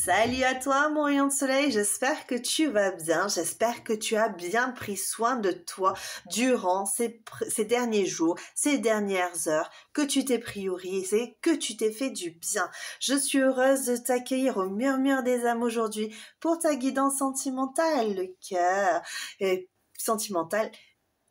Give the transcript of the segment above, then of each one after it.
Salut à toi mon rayon de soleil, j'espère que tu vas bien, j'espère que tu as bien pris soin de toi durant ces derniers jours, ces dernières heures, que tu t'es priorisé, que tu t'es fait du bien. Je suis heureuse de t'accueillir au murmure des âmes aujourd'hui pour ta guidance sentimentale, le cœur, sentimentale,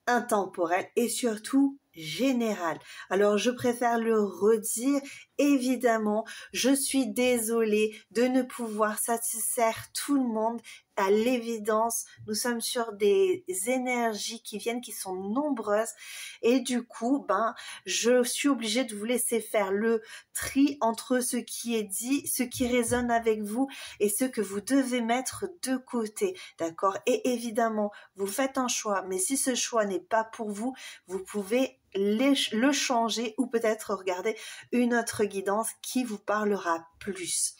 intemporelle et surtout générale. Alors je préfère le redire, évidemment, je suis désolée de ne pouvoir satisfaire tout le monde. À l'évidence, nous sommes sur des énergies qui viennent, qui sont nombreuses et du coup, je suis obligée de vous laisser faire le tri entre ce qui est dit, ce qui résonne avec vous et ce que vous devez mettre de côté, d'accord? Et évidemment, vous faites un choix, mais si ce choix n'est pas pour vous, vous pouvez le changer ou peut-être regarder une autre guidance qui vous parlera plus.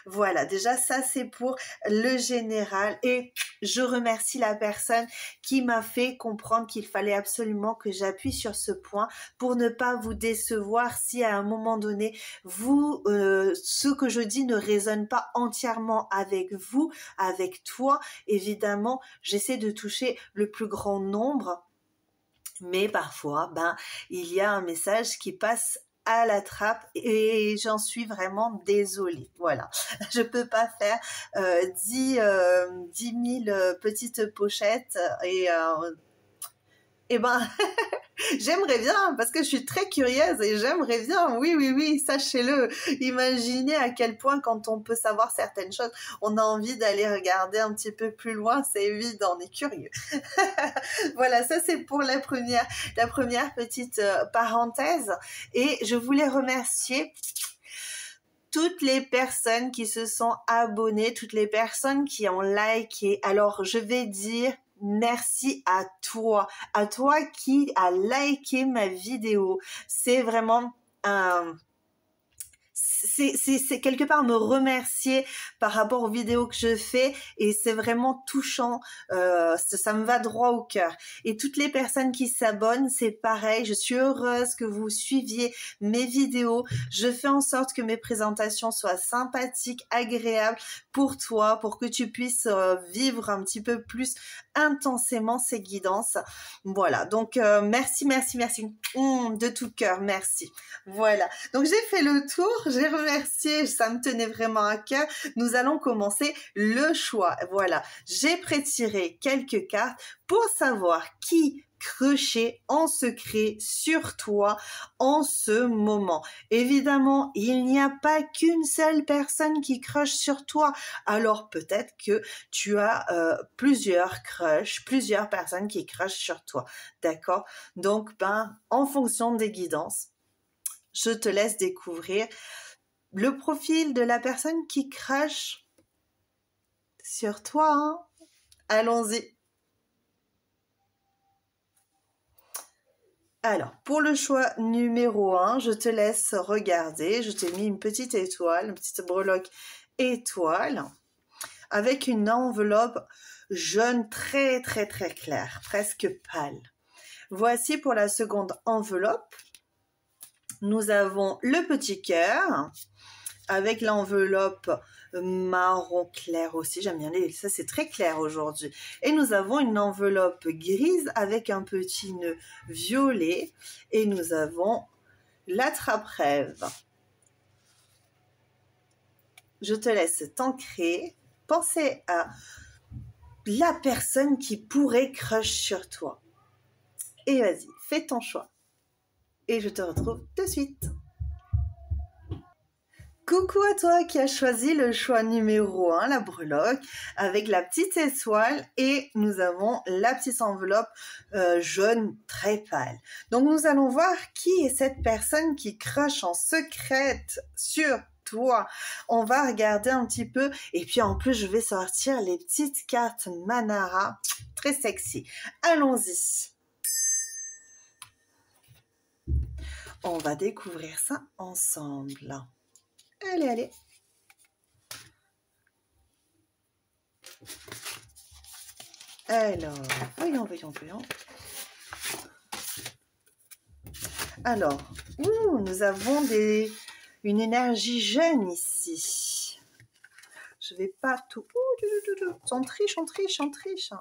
Voilà, déjà ça c'est pour le général et je remercie la personne qui m'a fait comprendre qu'il fallait absolument que j'appuie sur ce point pour ne pas vous décevoir si à un moment donné ce que je dis ne résonne pas entièrement avec vous, avec toi. Évidemment, j'essaie de toucher le plus grand nombre. Mais parfois, il y a un message qui passe à la trappe et j'en suis vraiment désolée. Voilà, je peux pas faire 10 000 petites pochettes et j'aimerais bien, parce que je suis très curieuse et j'aimerais bien, oui, sachez-le. Imaginez à quel point quand on peut savoir certaines choses, on a envie d'aller regarder un petit peu plus loin, c'est évident, on est curieux. Voilà, ça c'est pour la première petite parenthèse. Et je voulais remercier toutes les personnes qui se sont abonnées, toutes les personnes qui ont liké. Alors, je vais dire merci à toi qui a liké ma vidéo. C'est vraiment c'est quelque part me remercier par rapport aux vidéos que je fais et c'est vraiment touchant, ça me va droit au cœur. Et toutes les personnes qui s'abonnent, c'est pareil, je suis heureuse que vous suiviez mes vidéos, je fais en sorte que mes présentations soient sympathiques, agréables pour toi, pour que tu puisses vivre un petit peu plus intensément ces guidances. Voilà, donc merci de tout cœur, merci. Voilà, donc j'ai fait le tour, j'ai remercié, ça me tenait vraiment à cœur. Nous allons commencer le choix. Voilà, j'ai prétiré quelques cartes pour savoir qui crusher en secret sur toi en ce moment. Évidemment, il n'y a pas qu'une seule personne qui crush sur toi. Alors peut-être que tu as plusieurs crushs, plusieurs personnes qui crushent sur toi. D'accord? Donc, en fonction des guidances, je te laisse découvrir le profil de la personne qui crache sur toi. Hein. Allons-y. Alors, pour le choix numéro 1, je te laisse regarder. Je t'ai mis une petite étoile, une petite breloque étoile, avec une enveloppe jaune très claire, presque pâle. Voici pour la seconde enveloppe. Nous avons le petit cœur avec l'enveloppe marron clair aussi. J'aime bien ça, c'est très clair aujourd'hui. Et nous avons une enveloppe grise avec un petit nœud violet. Et nous avons l'attrape-rêve. Je te laisse t'ancrer. Pensez à la personne qui pourrait crush sur toi. Et vas-y, fais ton choix. Et je te retrouve de suite. Coucou à toi qui as choisi le choix numéro 1, la breloque, avec la petite étoile et nous avons la petite enveloppe jaune très pâle. Donc nous allons voir qui est cette personne qui crush en secrète sur toi. On va regarder un petit peu et puis en plus je vais sortir les petites cartes Manara, très sexy. Allons-y. On va découvrir ça ensemble. Allez. Alors, voyons. Alors, nous avons une énergie jeune ici. Je vais pas tout... On triche, on triche, on triche.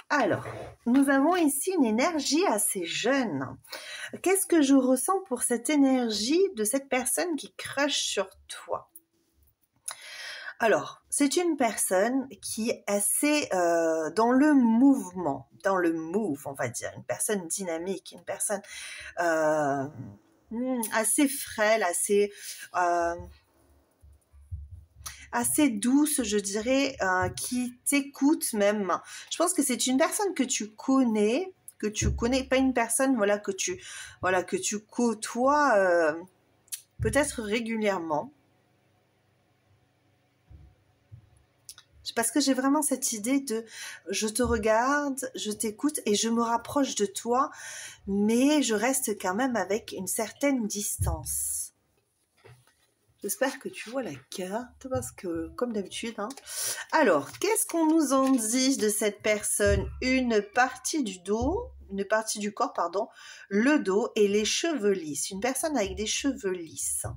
Alors, nous avons ici une énergie assez jeune. Qu'est-ce que je ressens pour cette énergie de cette personne qui crush sur toi? Alors, c'est une personne qui est assez dans le mouvement, dans le move, on va dire. Une personne dynamique, une personne assez frêle, assez douce, je dirais, qui t'écoute même. Je pense que c'est une personne que tu connais, pas une personne que tu côtoies peut-être régulièrement. Parce que j'ai vraiment cette idée de je te regarde, je t'écoute et je me rapproche de toi, mais je reste quand même avec une certaine distance. J'espère que tu vois la carte, parce que, comme d'habitude, hein. Alors, qu'est-ce qu'on nous en dit de cette personne? Une partie du corps, pardon, le dos et les cheveux lisses. Une personne avec des cheveux lisses.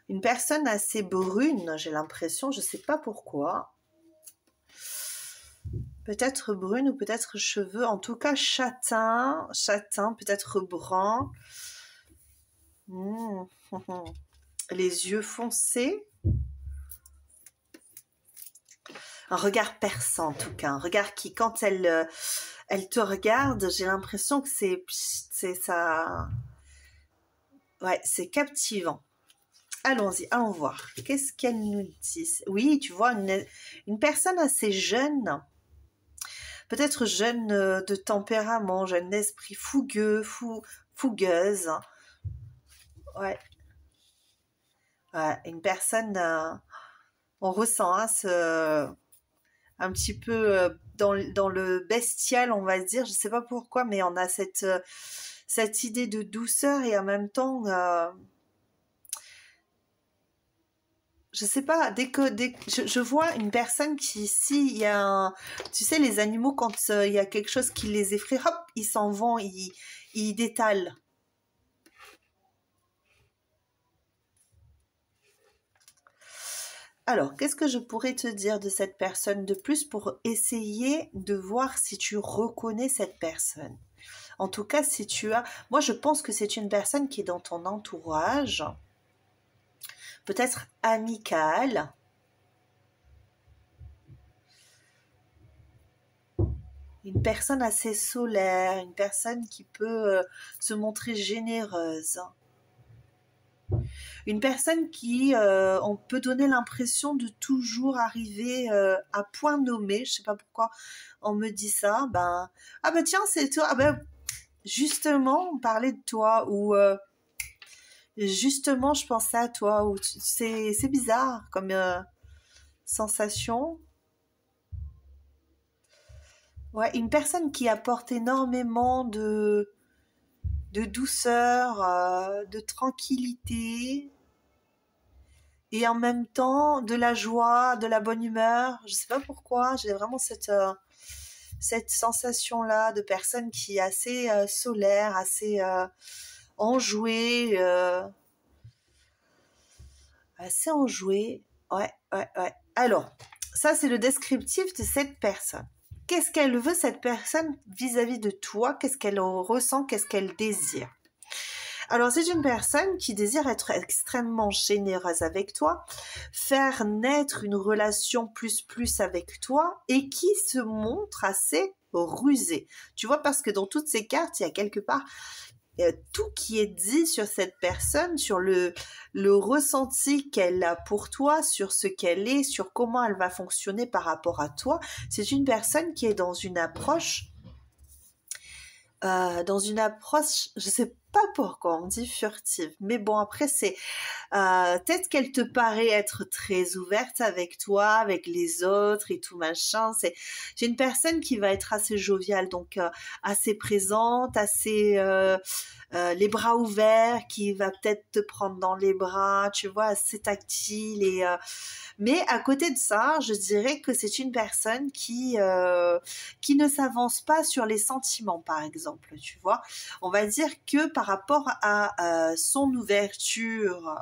Une personne assez brune, j'ai l'impression, je ne sais pas pourquoi. Peut-être brune ou peut-être cheveux, en tout cas châtain, peut-être brun. Les yeux foncés. Un regard perçant en tout cas, un regard qui quand elle te regarde, j'ai l'impression que c'est ça. Ouais, c'est captivant. Allons-y, allons voir. Qu'est-ce qu'elle nous dit? Oui, tu vois, une personne assez jeune, peut-être jeune de tempérament, jeune d'esprit, fougueuse. Ouais. Ouais, une personne, on ressent un petit peu dans le bestial, on va dire. Je ne sais pas pourquoi, mais on a cette idée de douceur et en même temps... je sais pas, dès que je vois une personne qui, ici, il y a tu sais, les animaux, quand il y a quelque chose qui les effraie, hop, ils s'en vont, ils détalent. Alors, qu'est-ce que je pourrais te dire de cette personne de plus pour essayer de voir si tu reconnais cette personne? En tout cas, si tu as... Moi, je pense que c'est une personne qui est dans ton entourage, peut-être amicale. Une personne assez solaire, une personne qui peut se montrer généreuse. Une personne qui, on peut donner l'impression de toujours arriver à point nommé. Je sais pas pourquoi on me dit ça. Ben, ah ben tiens, c'est toi. Ah ben, justement, on parlait de toi ou justement, je pensais à toi. Ou c'est bizarre comme sensation. Ouais, une personne qui apporte énormément de douceur, de tranquillité et en même temps de la joie, de la bonne humeur. Je sais pas pourquoi, j'ai vraiment cette sensation-là de personne qui est assez solaire, assez enjouée, assez enjouée. Ouais, ouais, ouais. Alors, ça c'est le descriptif de cette personne. Qu'est-ce qu'elle veut, cette personne, vis-à-vis de toi? Qu'est-ce qu'elle ressent? Qu'est-ce qu'elle désire? Alors, c'est une personne qui désire être extrêmement généreuse avec toi, faire naître une relation plus avec toi et qui se montre assez rusée. Tu vois, parce que dans toutes ces cartes, il y a quelque part tout qui est dit sur cette personne, sur le ressenti qu'elle a pour toi, sur ce qu'elle est, sur comment elle va fonctionner par rapport à toi. C'est une personne qui est dans une approche, je sais pas pourquoi on dit furtive, mais bon après c'est peut-être qu'elle te paraît être très ouverte avec toi, avec les autres et tout machin. J'ai une personne qui va être assez joviale, donc assez présente, assez les bras ouverts, qui va peut-être te prendre dans les bras, tu vois, assez tactile et mais à côté de ça, je dirais que c'est une personne qui ne s'avance pas sur les sentiments, par exemple, tu vois. On va dire que par rapport à son ouverture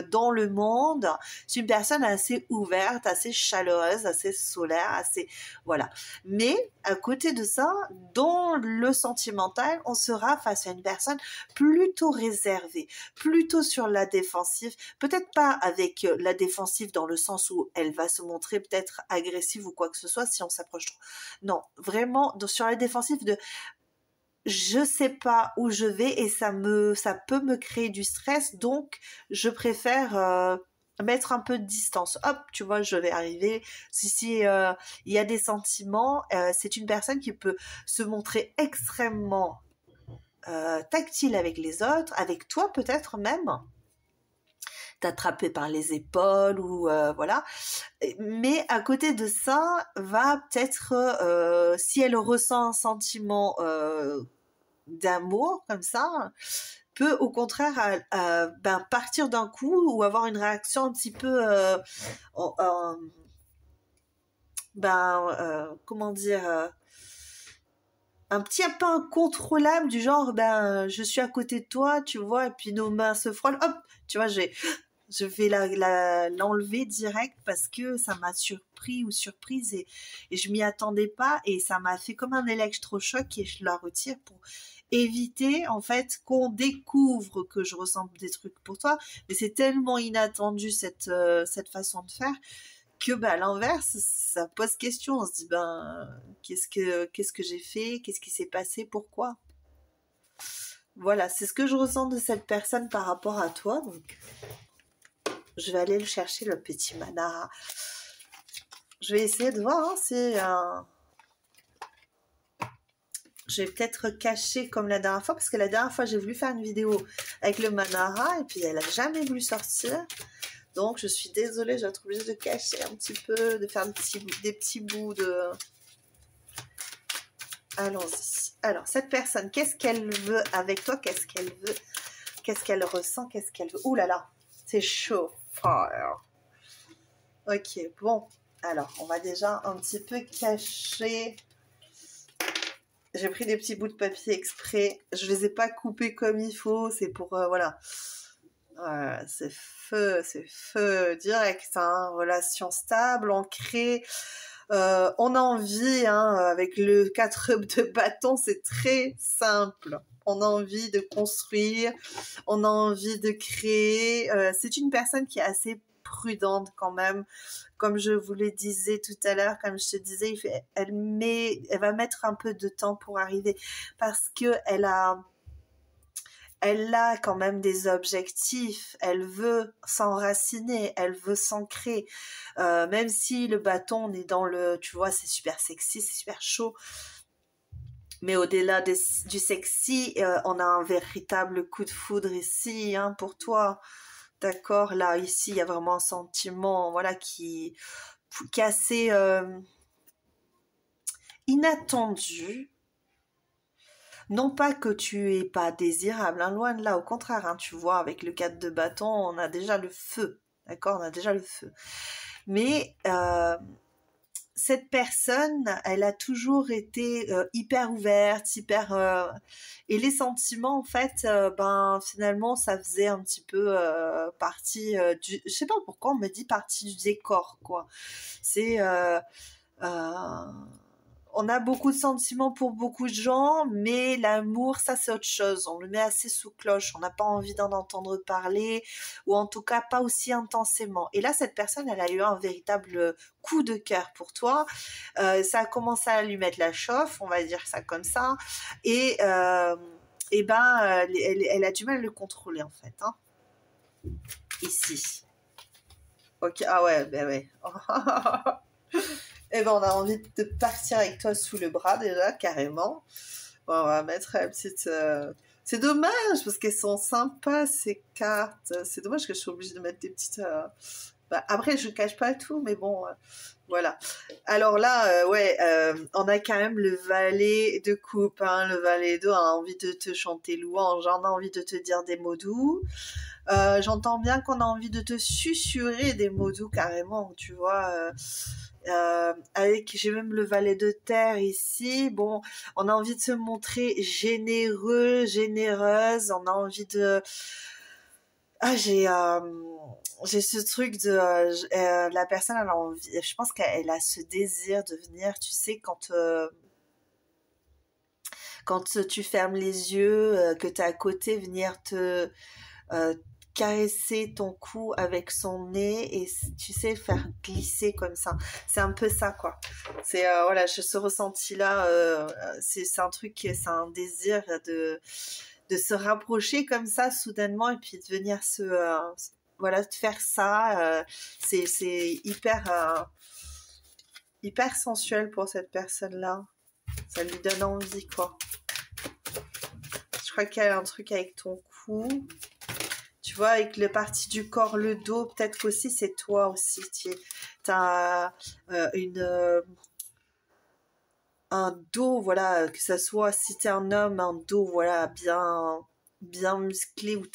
dans le monde. C'est une personne assez ouverte, assez chaleureuse, assez solaire, assez... Voilà. Mais à côté de ça, dans le sentimental, on sera face à une personne plutôt réservée, plutôt sur la défensive, peut-être pas avec la défensive dans le sens où elle va se montrer peut-être agressive ou quoi que ce soit si on s'approche trop. Non, vraiment sur la défensive de je sais pas où je vais et ça peut me créer du stress, donc je préfère mettre un peu de distance. Hop, tu vois, je vais arriver. Si il y a des sentiments, c'est une personne qui peut se montrer extrêmement tactile avec les autres, avec toi peut-être même, t'attraper par les épaules ou voilà. Mais à côté de ça, va peut-être, si elle ressent un sentiment d'amour comme ça, peut au contraire ben, partir d'un coup ou avoir une réaction un petit peu comment dire, un petit peu incontrôlable du genre ben je suis à côté de toi, tu vois, et puis nos mains se frôlent, hop, tu vois, je vais l'enlever direct parce que ça m'a surpris ou surprise et je m'y attendais pas et ça m'a fait comme un électrochoc et je la retire pour éviter en fait qu'on découvre que je ressens des trucs pour toi, mais c'est tellement inattendu cette façon de faire que bah, à l'inverse ça pose question, on se dit ben qu'est-ce que j'ai fait, qu'est-ce qui s'est passé, pourquoi. Voilà, c'est ce que je ressens de cette personne par rapport à toi, donc je vais aller le chercher, le petit Manara. Je vais essayer de voir hein, si... je vais peut-être cacher comme la dernière fois, parce que la dernière fois, j'ai voulu faire une vidéo avec le Manara, et puis elle n'a jamais voulu sortir. Donc, je suis désolée, je vais être obligée de cacher un petit peu, de faire des petits bouts de... Allons-y. Alors, cette personne, qu'est-ce qu'elle veut avec toi? Qu'est-ce qu'elle veut? Qu'est-ce qu'elle ressent? Qu'est-ce qu'elle veut? Ouh là là, c'est chaud. Fire. Ok, bon. Alors, on va déjà un petit peu cacher. J'ai pris des petits bouts de papier exprès. Je les ai pas coupés comme il faut. C'est pour, voilà. C'est feu direct. Hein. Relation stable, ancrée. On a envie, hein, avec le 4 de bâton, c'est très simple. On a envie de construire, on a envie de créer. C'est une personne qui est assez prudente quand même. Comme je vous le disais tout à l'heure, comme je te disais, elle va mettre un peu de temps pour arriver parce que elle a quand même des objectifs, elle veut s'enraciner, elle veut s'ancrer, même si le bâton, on est dans le, tu vois, c'est super sexy, c'est super chaud, mais au-delà du sexy, on a un véritable coup de foudre ici, hein, pour toi, d'accord, là, ici, il y a vraiment un sentiment, voilà, qui est assez inattendu. Non pas que tu es pas désirable, hein, loin de là, au contraire, hein, tu vois, avec le 4 de bâton, on a déjà le feu, d'accord, on a déjà le feu. Mais cette personne, elle a toujours été hyper ouverte, hyper... et les sentiments, en fait, ben finalement, ça faisait un petit peu partie du... Je sais pas pourquoi on me dit partie du décor, quoi. C'est... on a beaucoup de sentiments pour beaucoup de gens, mais l'amour, ça c'est autre chose. On le met assez sous cloche. On n'a pas envie d'en entendre parler, ou en tout cas pas aussi intensément. Et là, cette personne, elle a eu un véritable coup de cœur pour toi. Ça a commencé à lui mettre la chauffe, on va dire ça comme ça. Et ben, elle a du mal à le contrôler en fait. Hein. Ici. Ok, ah ouais, ben ouais. Eh ben, on a envie de partir avec toi sous le bras déjà, carrément. Bon, on va mettre la petite... C'est dommage, parce qu'elles sont sympas, ces cartes. C'est dommage que je sois obligée de mettre des petites... Bah, après, je cache pas tout, mais bon, voilà. Alors là, ouais, on a quand même le valet de coupe. Hein, le valet d'eau a envie de te chanter louange, on a envie de te dire des mots doux. J'entends bien qu'on a envie de te susurrer des mots doux, carrément, tu vois... j'ai même le valet de terre ici. Bon, on a envie de se montrer généreux, généreuse. On a envie de Ah, j'ai ce truc de la personne elle a envie, je pense qu'elle a ce désir de venir, tu sais, quand tu fermes les yeux, que tu es à côté, venir te euh, caresser ton cou avec son nez et tu sais faire glisser comme ça. C'est un peu ça quoi. C'est voilà, ce ressenti là, c'est un truc, c'est un désir de se rapprocher comme ça soudainement et puis de venir voilà, de faire ça. C'est hyper sensuel pour cette personne là. Ça lui donne envie quoi. Je crois qu'il y a un truc avec ton cou. Tu vois, avec le parti du corps, le dos, peut-être qu'aussi c'est toi aussi. Tu as un dos, voilà, que ça soit, si t'es un homme, un dos, voilà, bien musclé, ou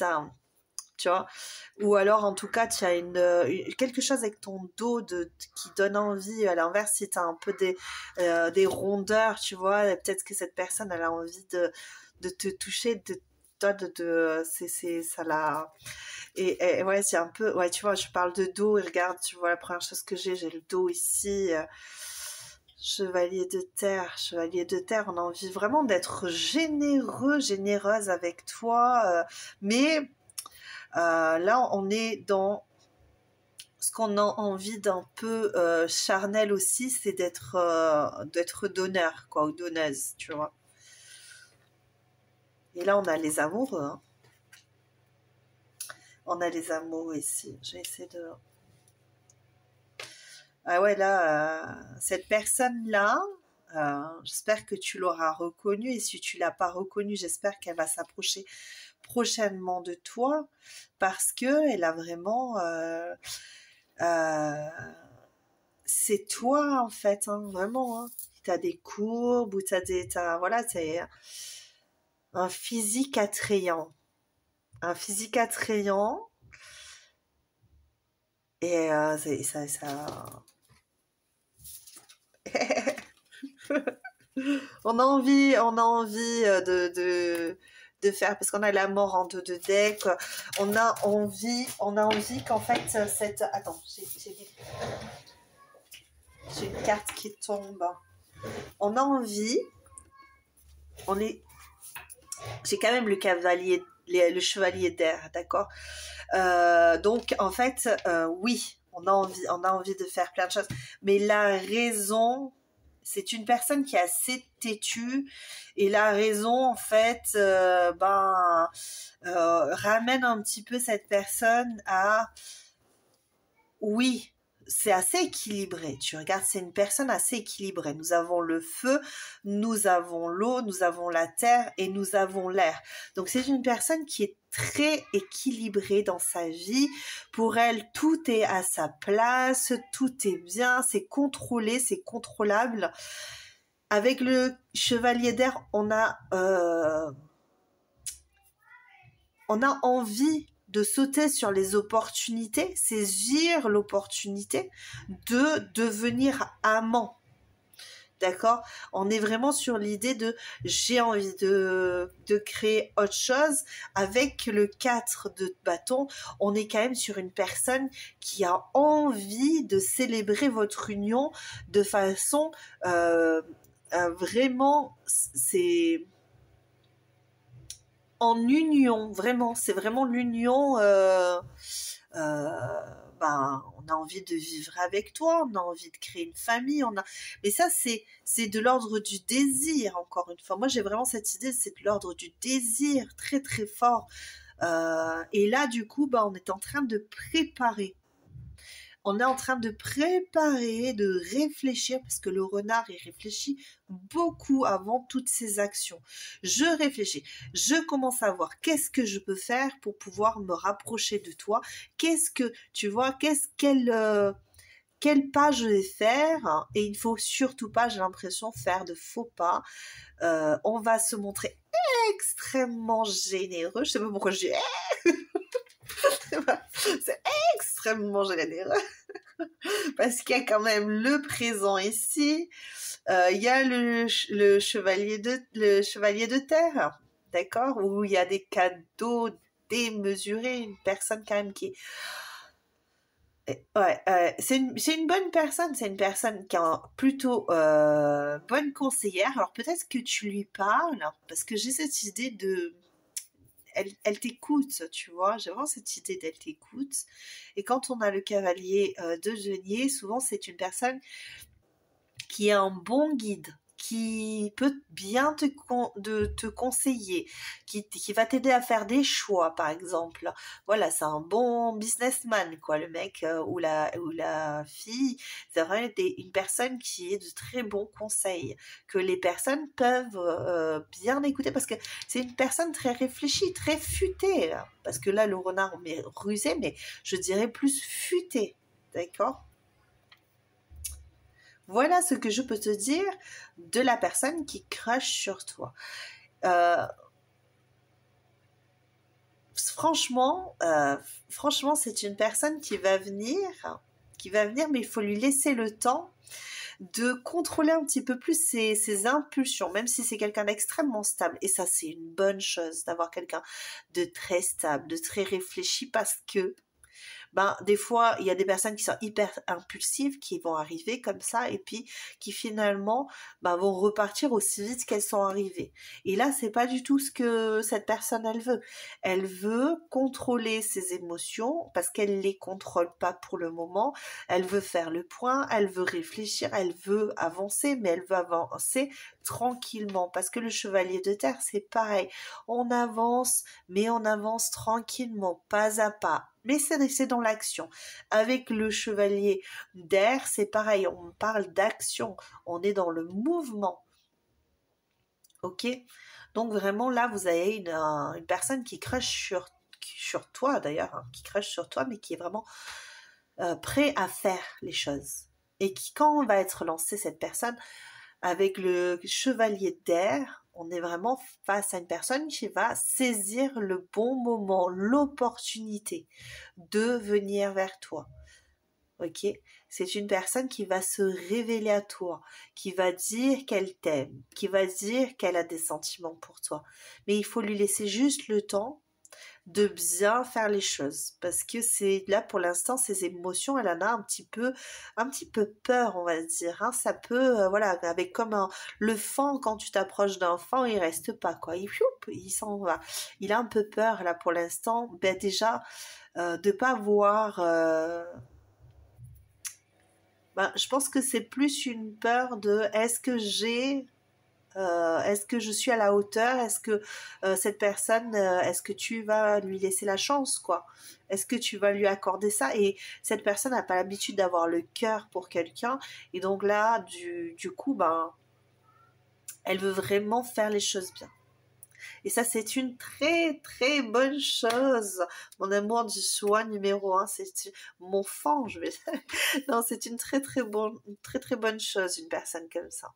tu vois, ou alors en tout cas tu as quelque chose avec ton dos qui donne envie. À l'inverse, si tu as un peu des rondeurs, tu vois, peut-être que cette personne elle a envie de te toucher, de toi c'est ça là. Et ouais, c'est un peu, ouais, tu vois, je parle de dos et regarde, tu vois, la première chose que j'ai le dos ici. Chevalier de terre, on a envie vraiment d'être généreux, généreuse avec toi, mais là, on est dans ce qu'on a envie d'un peu charnel aussi, c'est d'être donneur, quoi, ou donneuse, tu vois. Et là, on a les amoureux, hein. On a les amoureux ici. Je vais essayer de... Ah ouais, là, cette personne-là, j'espère que tu l'auras reconnue. Et si tu l'as pas reconnue, j'espère qu'elle va s'approcher prochainement de toi parce que elle a vraiment... c'est toi en fait, hein, vraiment. Hein. Tu as des courbes ou voilà, c'est un physique attrayant. Un physique attrayant. Et on a envie de faire, parce qu'on a la mort en deux de deck. On a envie qu'en fait, attends, j'ai une carte qui tombe. On a envie, on est, j'ai quand même le cavalier, le chevalier d'air, d'accord. Donc en fait, oui, on a envie de faire plein de choses, mais la raison, c'est une personne qui est assez têtue, et la raison en fait, ramène un petit peu cette personne à, oui, c'est assez équilibré. Tu regardes, c'est une personne assez équilibrée. Nous avons le feu, nous avons l'eau, nous avons la terre et nous avons l'air. Donc c'est une personne qui est très équilibrée dans sa vie. Pour elle, tout est à sa place, tout est bien, c'est contrôlé, c'est contrôlable. Avec le chevalier d'air, on a envie de sauter sur les opportunités, saisir l'opportunité de devenir amant. D'accord? On est vraiment sur l'idée de j'ai envie de créer autre chose. Avec le 4 de bâton, on est quand même sur une personne qui a envie de célébrer votre union de façon vraiment, c'est en union, vraiment, c'est vraiment l'union. On a envie de vivre avec toi, on a envie de créer une famille, mais ça c'est de l'ordre du désir. Encore une fois, moi j'ai vraiment cette idée, c'est de l'ordre du désir très très fort. Et là du coup, on est en train de préparer. On est en train de préparer, de réfléchir, parce que le renard, il réfléchit beaucoup avant toutes ses actions. Je réfléchis, je commence à voir qu'est-ce que je peux faire pour pouvoir me rapprocher de toi. Qu'est-ce que, tu vois, quel pas je vais faire, et il faut surtout pas, j'ai l'impression, faire de faux pas. On va se montrer extrêmement généreux. Je sais pas pourquoi je dis c'est extrêmement généreux. Parce qu'il y a quand même le présent ici, il y a le chevalier de terre, d'accord, où il y a des cadeaux démesuré, une personne quand même qui est... Ouais, c'est une bonne personne, c'est une personne qui est plutôt bonne conseillère. Alors peut-être que tu lui parles, parce que j'ai cette idée de... Elle t'écoute, tu vois, j'ai vraiment cette idée d'elle t'écoute. Et quand on a le cavalier de denier, souvent c'est une personne qui est un bon guide, qui peut bien te conseiller, qui va t'aider à faire des choix, par exemple. Voilà, c'est un bon businessman, quoi, le mec ou la fille. C'est vraiment une personne qui est de très bons conseils, que les personnes peuvent bien écouter, parce que c'est une personne très réfléchie, très futée. Parce que là, le renard, on est rusé, mais je dirais plus futé. D'accord? Voilà ce que je peux te dire de la personne qui crache sur toi. Euh, franchement, c'est une personne qui va venir, mais il faut lui laisser le temps de contrôler un petit peu plus ses impulsions, même si c'est quelqu'un d'extrêmement stable. Et ça, c'est une bonne chose d'avoir quelqu'un de très stable, de très réfléchi, parce que ben, des fois, il y a des personnes qui sont hyper impulsives, qui vont arriver comme ça, et puis qui finalement ben, vont repartir aussi vite qu'elles sont arrivées. Et là, c'est pas du tout ce que cette personne, elle veut. Elle veut contrôler ses émotions, parce qu'elle les contrôle pas pour le moment. Elle veut faire le point, elle veut réfléchir, elle veut avancer, mais elle veut avancer tranquillement, parce que le chevalier de terre, c'est pareil. On avance, mais on avance tranquillement, pas à pas. Mais c'est dans l'action. Avec le chevalier d'air, c'est pareil, on parle d'action, on est dans le mouvement. Ok? Donc vraiment là, vous avez une personne qui crache sur toi d'ailleurs, hein, qui crache sur toi, mais qui est vraiment prêt à faire les choses. Et qui, quand on va être lancé, cette personne, avec le chevalier d'air, on est vraiment face à une personne qui va saisir le bon moment, l'opportunité de venir vers toi. Ok? C'est une personne qui va se révéler à toi, qui va dire qu'elle t'aime, qui va dire qu'elle a des sentiments pour toi. Mais il faut lui laisser juste le temps de bien faire les choses, parce que c'est là pour l'instant ses émotions, elle en a un petit peu peur, on va dire, hein. Ça peut voilà, avec comme le fan, quand tu t'approches d'un fan, il reste pas, quoi, il s'en va, il a un peu peur là pour l'instant, ben déjà de pas voir ben, je pense que c'est plus une peur de est-ce que je suis à la hauteur? Est-ce que cette personne, est-ce que tu vas lui laisser la chance, quoi? Est-ce que tu vas lui accorder ça? Et cette personne n'a pas l'habitude d'avoir le cœur pour quelqu'un. Et donc là, du coup, ben, elle veut vraiment faire les choses bien. Et ça, c'est une très, très bonne chose. Mon amour du choix numéro 1, c'est mon fan, je vais dire. Non, c'est une très, très bonne chose, une personne comme ça.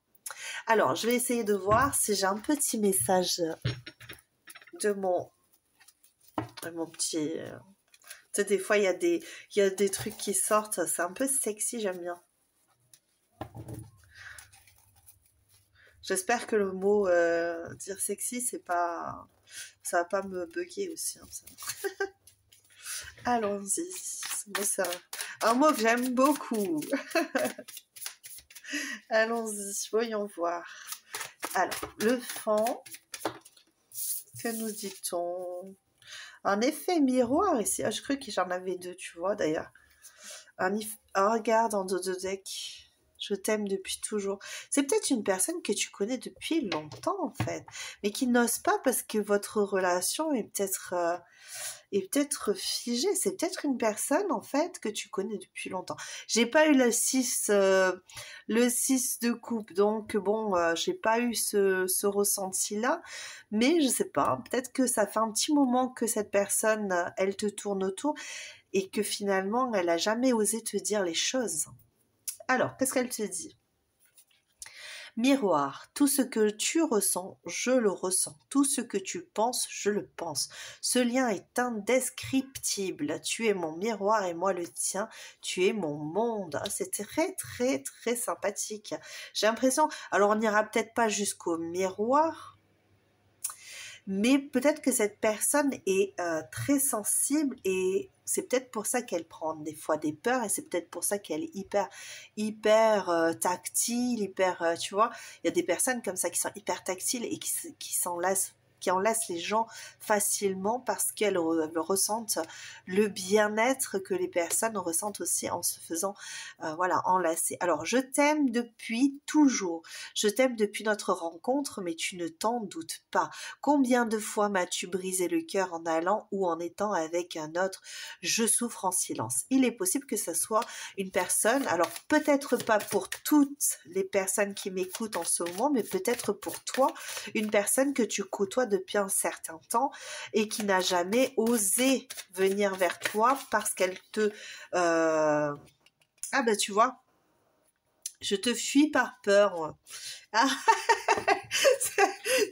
Alors, je vais essayer de voir si j'ai un petit message de mon petit... Tu sais, des fois, il y a des trucs qui sortent, c'est un peu sexy, j'aime bien. J'espère que le mot dire sexy, ça va pas me bugger aussi. Hein, allons-y. C'est un mot que j'aime beaucoup. Allons-y, voyons voir. Alors, le fond, que nous dit-on? Un effet miroir ici. Ah, je crois que j'en avais deux, tu vois, d'ailleurs. Regarde en dos de deck. Je t'aime depuis toujours. C'est peut-être une personne que tu connais depuis longtemps, en fait, mais qui n'ose pas parce que votre relation est peut-être figée. C'est peut-être une personne, en fait, que tu connais depuis longtemps. J'ai pas eu le 6 de coupe, donc bon, j'ai pas eu ce ressenti-là, mais je sais pas, peut-être que ça fait un petit moment que cette personne, elle te tourne autour et que finalement, elle a jamais osé te dire les choses. Alors, qu'est-ce qu'elle te dit? Miroir, tout ce que tu ressens, je le ressens. Tout ce que tu penses, je le pense. Ce lien est indescriptible. Tu es mon miroir et moi le tien. Tu es mon monde. C'est très, très, très sympathique. J'ai l'impression, alors on n'ira peut-être pas jusqu'au miroir, mais peut-être que cette personne est très sensible et c'est peut-être pour ça qu'elle prend des fois des peurs et c'est peut-être pour ça qu'elle est hyper tactile, tu vois, il y a des personnes comme ça qui sont hyper tactiles et qui enlacent les gens facilement parce qu'elles ressentent le bien-être que les personnes ressentent aussi en se faisant voilà, enlacer. Alors, je t'aime depuis toujours. Je t'aime depuis notre rencontre, mais tu ne t'en doutes pas. Combien de fois m'as-tu brisé le cœur en allant ou en étant avec un autre? Je souffre en silence. Il est possible que ce soit une personne, alors peut-être pas pour toutes les personnes qui m'écoutent en ce moment, mais peut-être pour toi, une personne que tu côtoies depuis un certain temps et qui n'a jamais osé venir vers toi parce qu'elle te... Ah ben tu vois, je te fuis par peur, moi. Ah,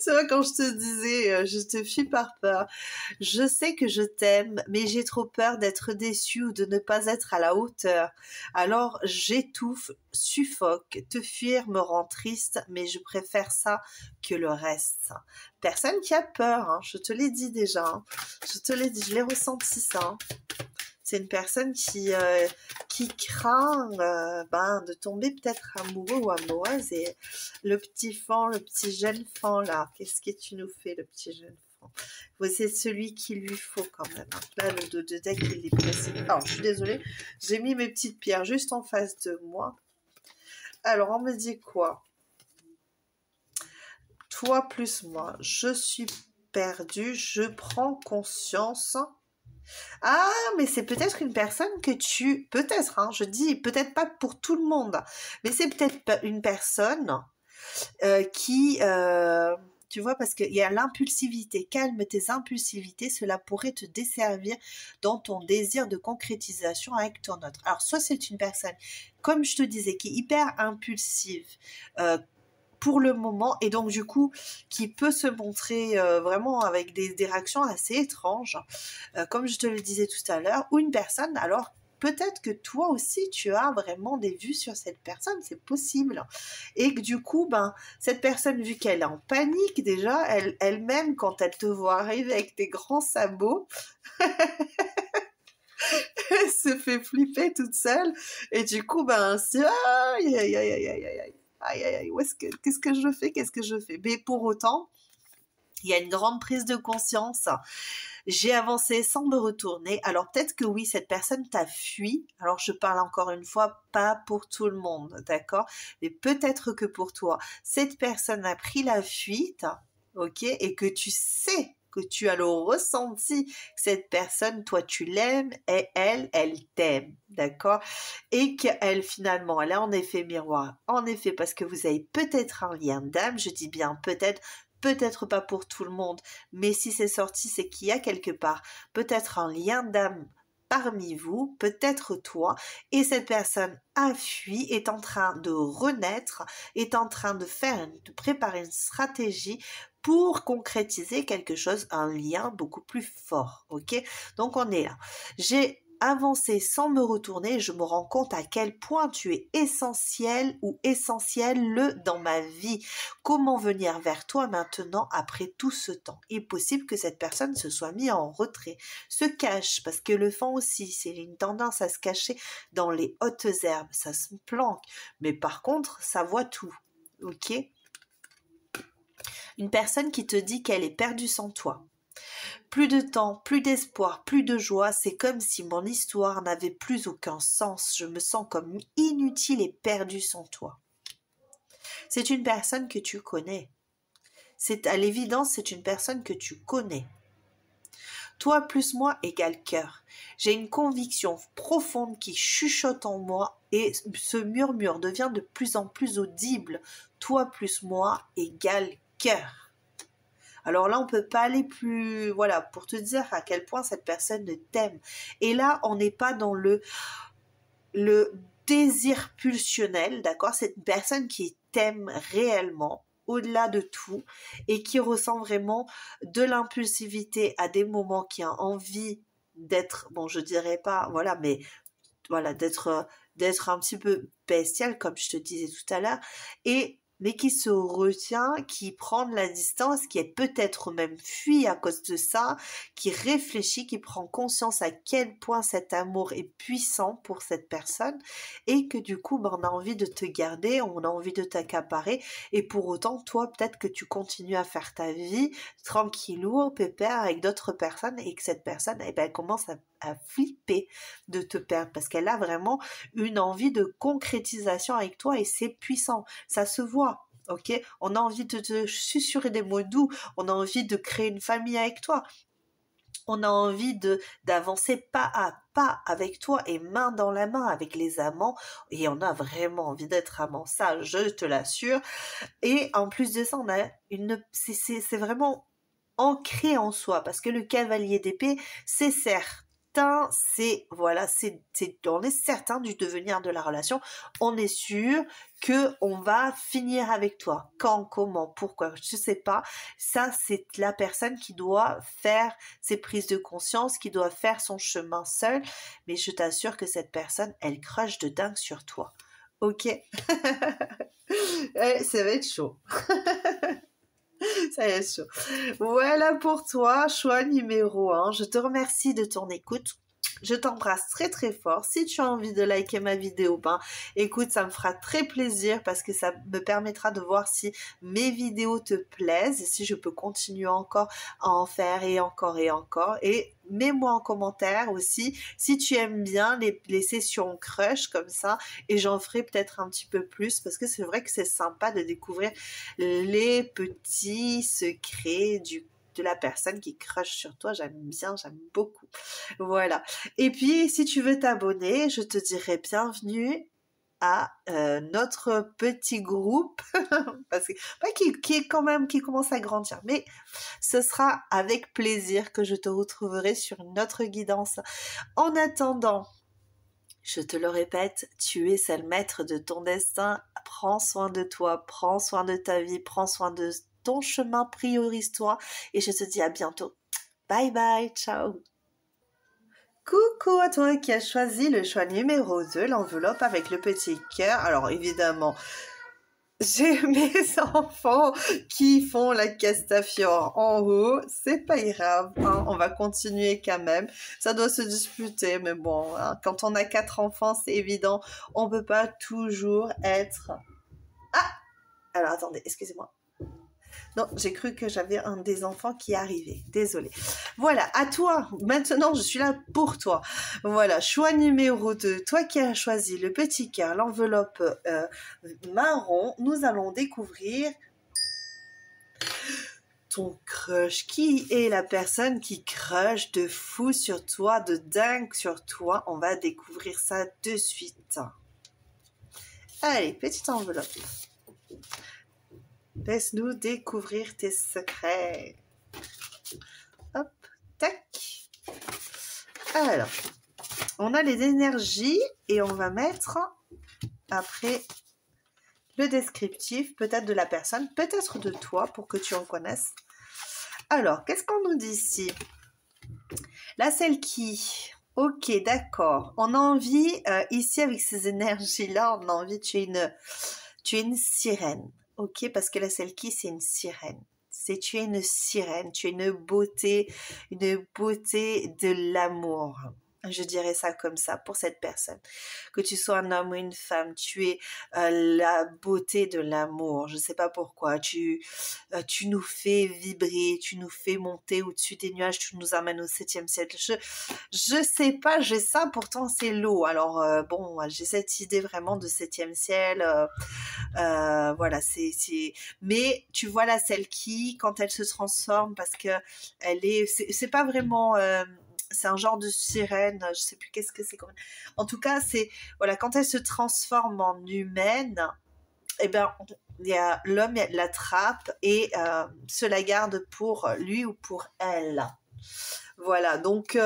c'est vrai quand je te disais, je te fuis par peur. Je sais que je t'aime, mais j'ai trop peur d'être déçue ou de ne pas être à la hauteur. Alors j'étouffe, suffoque. Te fuir me rend triste, mais je préfère ça que le reste. Personne qui a peur, hein, je te l'ai dit déjà. Hein. Je te l'ai dit, je l'ai ressenti ça. Hein. C'est une personne qui craint de tomber peut-être amoureux ou amoureuse. Et le petit jeune fan là, qu'est-ce que tu nous fais, le petit jeune fan? C'est celui qu'il lui faut quand même. Là, le dos de deck, il est pressé. Alors, je suis désolée, j'ai mis mes petites pierres juste en face de moi. Alors, on me dit quoi? Toi plus moi, je suis perdue, je prends conscience... Ah, mais c'est peut-être une personne que tu... Peut-être, hein, je dis peut-être pas pour tout le monde, mais c'est peut-être une personne qui... tu vois, parce qu'il y a l'impulsivité. Calme tes impulsivités, cela pourrait te desservir dans ton désir de concrétisation avec ton autre. Alors, soit c'est une personne, comme je te disais, qui est hyper impulsive, pour le moment, et donc du coup qui peut se montrer vraiment avec des réactions assez étranges, comme je te le disais tout à l'heure, ou une personne, alors peut-être que toi aussi tu as vraiment des vues sur cette personne, c'est possible, et que du coup, cette personne, vu qu'elle est en panique déjà, elle-même, quand elle te voit arriver avec tes grands sabots, elle se fait flipper toute seule, et du coup, c'est aïe, aïe, aïe, aïe, aïe, aïe. Aïe, aïe, aïe, qu'est-ce que je fais? Qu'est-ce que je fais? Mais pour autant, il y a une grande prise de conscience. J'ai avancé sans me retourner. Alors peut-être que oui, cette personne t'a fui. Alors je parle encore une fois, pas pour tout le monde, d'accord? Mais peut-être que pour toi, cette personne a pris la fuite, ok? Et que tu sais que tu as le ressenti que cette personne, toi tu l'aimes et elle t'aime, d'accord? Et qu'elle finalement, elle est en effet miroir. En effet, parce que vous avez peut-être un lien d'âme, je dis bien peut-être pas pour tout le monde, mais si c'est sorti, c'est qu'il y a quelque part peut-être un lien d'âme parmi vous, peut-être toi, et cette personne a fui, est en train de renaître, est en train de préparer une stratégie pour concrétiser quelque chose, un lien beaucoup plus fort, ok? Donc on est là. J'ai avancé sans me retourner, je me rends compte à quel point tu es essentiel ou essentiel dans ma vie. Comment venir vers toi maintenant après tout ce temps? Il est possible que cette personne se soit mise en retrait, se cache, parce que le fan aussi, c'est une tendance à se cacher dans les hautes herbes, ça se planque, mais par contre, ça voit tout, ok? Une personne qui te dit qu'elle est perdue sans toi. Plus de temps, plus d'espoir, plus de joie, c'est comme si mon histoire n'avait plus aucun sens. Je me sens comme inutile et perdue sans toi. C'est une personne que tu connais. C'est à l'évidence, c'est une personne que tu connais. Toi plus moi égale cœur. J'ai une conviction profonde qui chuchote en moi et ce murmure devient de plus en plus audible. Toi plus moi égale cœur. Alors là, on peut pas aller plus, voilà, pour te dire à quel point cette personne t'aime. Et là, on n'est pas dans le désir pulsionnel, d'accord? C'est une personne qui t'aime réellement, au-delà de tout, et qui ressent vraiment de l'impulsivité à des moments, qui a envie d'être, bon, je dirais pas, voilà, mais voilà, d'être un petit peu bestial, comme je te disais tout à l'heure, et mais qui se retient, qui prend de la distance, qui est peut-être même fui à cause de ça, qui réfléchit, qui prend conscience à quel point cet amour est puissant pour cette personne et que du coup, on a envie de te garder, on a envie de t'accaparer et pour autant, toi, peut-être que tu continues à faire ta vie tranquillou, pépère avec d'autres personnes et que cette personne, eh ben, elle commence à flipper de te perdre parce qu'elle a vraiment une envie de concrétisation avec toi et c'est puissant, ça se voit. Ok, on a envie de te susurrer des mots doux, on a envie de créer une famille avec toi, on a envie d'avancer pas à pas avec toi et main dans la main avec les amants et on a vraiment envie d'être amant, ça je te l'assure. Et en plus de ça, on a c'est vraiment ancré en soi parce que le cavalier d'épée, c'est certain, c'est voilà, on est certain du devenir de la relation, on est sûr que on va finir avec toi. Quand, comment, pourquoi, je sais pas. Ça, c'est la personne qui doit faire ses prises de conscience, qui doit faire son chemin seul. Mais je t'assure que cette personne, elle crush de dingue sur toi. Ok. Ça va être chaud. Ça va être chaud. Voilà pour toi, choix numéro 1. Je te remercie de ton écoute. Je t'embrasse très très fort. Si tu as envie de liker ma vidéo, ben écoute, ça me fera très plaisir parce que ça me permettra de voir si mes vidéos te plaisent et si je peux continuer encore à en faire et encore et encore. Et mets-moi en commentaire aussi si tu aimes bien les sessions crush comme ça et j'en ferai peut-être un petit peu plus parce que c'est vrai que c'est sympa de découvrir les petits secrets de la personne qui crush sur toi. J'aime bien, j'aime beaucoup. Voilà. Et puis, si tu veux t'abonner, je te dirais bienvenue à notre petit groupe parce que qui est quand même qui commence à grandir, mais ce sera avec plaisir que je te retrouverai sur une autre guidance. En attendant, je te le répète, tu es seul maître de ton destin. Prends soin de toi, prends soin de ta vie, prends soin de ton chemin, priorise-toi et je te dis à bientôt. Bye bye, ciao. Coucou à toi qui as choisi le choix numéro 2, l'enveloppe avec le petit cœur. Alors évidemment, j'ai mes enfants qui font la Castafiore en haut. C'est pas grave, hein, on va continuer quand même. Ça doit se disputer, mais bon, hein, quand on a 4 enfants, c'est évident, on peut pas toujours être... Ah! Alors attendez, excusez-moi. Non, j'ai cru que j'avais un des enfants qui arrivait. Désolée. Voilà, à toi. Maintenant, je suis là pour toi. Voilà, choix numéro 2. Toi qui as choisi le petit cœur, l'enveloppe marron, nous allons découvrir ton crush. Qui est la personne qui crush de fou sur toi, de dingue sur toi? On va découvrir ça de suite. Allez, petite enveloppe. Laisse-nous découvrir tes secrets. Hop, tac. Alors, on a les énergies et on va mettre après le descriptif, peut-être de la personne, peut-être de toi pour que tu en connaisses. Alors, qu'est-ce qu'on nous dit ici? La celle qui... Ok, d'accord. On a envie, ici avec ces énergies-là, on a envie, tu es une sirène. Ok, parce que la celle qui, c'est une sirène. Tu es une sirène, tu es une beauté de l'amour. Je dirais ça comme ça pour cette personne. Que tu sois un homme ou une femme, tu es la beauté de l'amour. Je ne sais pas pourquoi. Tu nous fais vibrer, tu nous fais monter au-dessus des nuages, tu nous amènes au 7e siècle. Je sais pas, j'ai ça, pourtant c'est l'eau. Alors bon, j'ai cette idée vraiment de 7e ciel. Voilà, mais tu vois là celle qui, quand elle se transforme, parce que c'est pas vraiment... c'est un genre de sirène, je sais plus qu'est-ce que c'est. En tout cas, c'est voilà, quand elle se transforme en humaine, eh ben il y a l'homme l'attrape et se la garde pour lui ou pour elle. Voilà, donc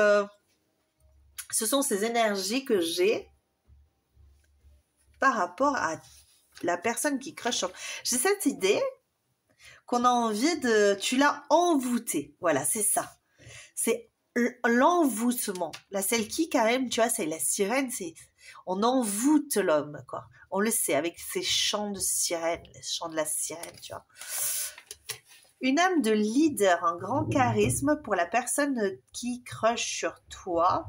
ce sont ces énergies que j'ai par rapport à la personne qui crush. J'ai cette idée qu'on a envie de... Tu l'as envoûté. Voilà, c'est ça. C'est l'envoûtement. La celle qui, quand même, tu vois, c'est la sirène, On envoûte l'homme, quoi. On le sait, avec ses chants de sirène, les chants de la sirène, tu vois. Une âme de leader, un grand charisme pour la personne qui crush sur toi.